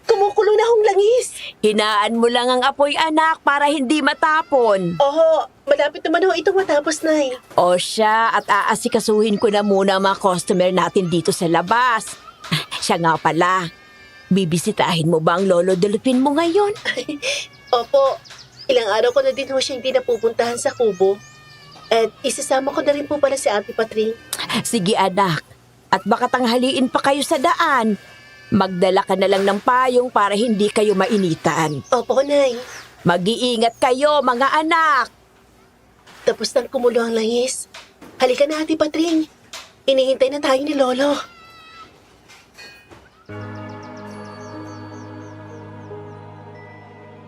Kumukulo na hong langis! Hinaan mo lang ang apoy, anak, para hindi matapon. Oho, malapit naman ho itong matapos, Nay. O siya, at aasikasuhin ko na muna ang mga customer natin dito sa labas. Siya nga pala, bibisitahin mo ba ang Lolo Delfin mo ngayon? Opo, ilang araw ko na din ho siya hindi napupuntahan sa kubo. At isasama ko na rin po pala si Ate Patring. Sige anak, at baka tanghaliin pa kayo sa daan. Magdala ka na lang ng payong para hindi kayo mainitan. Opo, Nay. Mag-iingat kayo, mga anak! Tapos nang kumulo ang langis. Halika na, Ate Patring. Inihintay na tayo ni Lolo.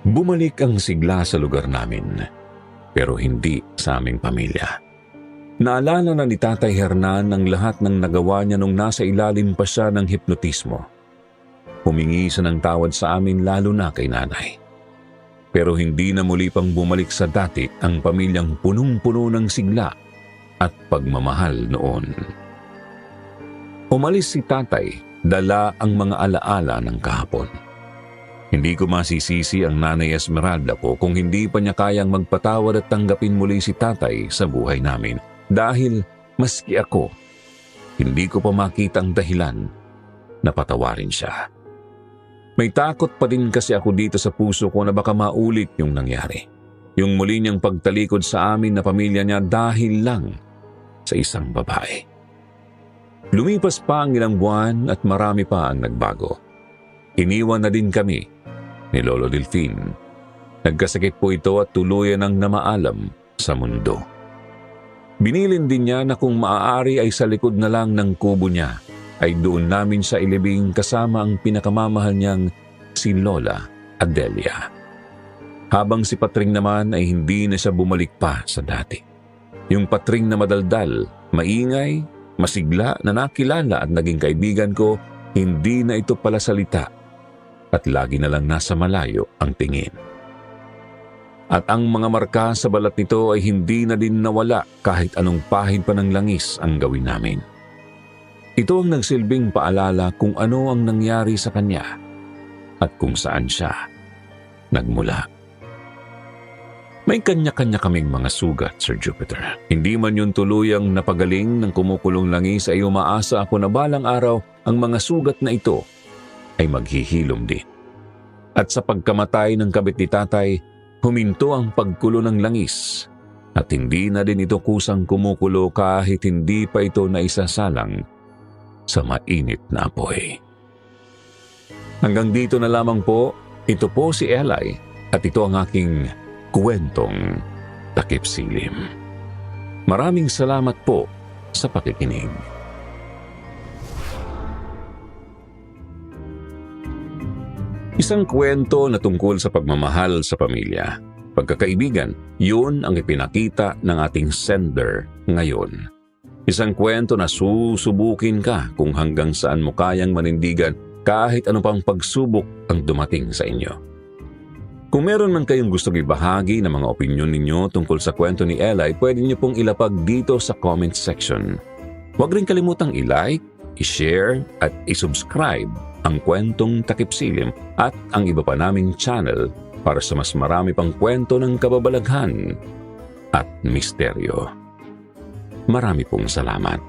Bumalik ang sigla sa lugar namin, pero hindi sa aming pamilya. Naalala na ni Tatay Hernan ang lahat ng nagawa niya nung nasa ilalim pa siya ng hipnotismo. Humingi siya ng tawad sa amin lalo na kay Nanay. Pero hindi na muli pang bumalik sa dati ang pamilyang punong-puno ng sigla at pagmamahal noon. Umalis si Tatay, dala ang mga alaala ng kahapon. Hindi ko masisisi ang Nanay Esmeralda ko kung hindi pa niya kayang magpatawad at tanggapin muli si Tatay sa buhay namin. Dahil maski ako, hindi ko pa makita ang dahilan na patawarin siya. May takot pa din kasi ako dito sa puso ko na baka maulit yung nangyari. Yung muli niyang pagtalikod sa amin na pamilya niya dahil lang sa isang babae. Lumipas pa ang ilang buwan at marami pa ang nagbago. Iniwan na din kami ni Lolo Delfin. Nagkasakit po ito at tuluyan ang namaalam sa mundo. Binilin din niya na kung maaari ay sa likod na lang ng kubo niya ay doon namin sa ilibing kasama ang pinakamamahal niyang si Lola Adelia. Habang si Patring naman ay hindi na siya bumalik pa sa dati. Yung Patring na madaldal, maingay, masigla na nakilala at naging kaibigan ko, hindi na ito pala salita at lagi na lang nasa malayo ang tingin. At ang mga marka sa balat nito ay hindi na din nawala kahit anong pahid pa ng langis ang gawin namin. Ito ang nagsilbing paalala kung ano ang nangyari sa kanya at kung saan siya nagmula. May kanya-kanya kaming mga sugat, Sir Jupiter. Hindi man yun tuluyang napagaling ng kumukulong langis ay umaasa ako na balang araw ang mga sugat na ito ay maghihilom din. At sa pagkamatay ng kabit ni Tatay, huminto ang pagkulo ng langis at hindi na din ito kusang kumukulo kahit hindi pa ito naisasalang sa mainit na apoy. Hanggang dito na lamang po, ito po si Eli at ito ang aking kwentong Takip Silim. Maraming salamat po sa pakikinig. Isang kwento na tungkol sa pagmamahal sa pamilya. Pagkakaibigan, yun ang ipinakita ng ating sender ngayon. Isang kwento na susubukin ka kung hanggang saan mo kayang manindigan kahit ano pang pagsubok ang dumating sa inyo. Kung meron man kayong gustong ibahagi ng mga opinyon ninyo tungkol sa kwento ni Eli, pwede niyo pong ilapag dito sa comment section. Huwag rin kalimutang i-like, i-share at i-subscribe ang Kwentong Takip Silim at ang iba pa naming channel para sa mas marami pang kwento ng kababalaghan at misteryo. Marami pong salamat.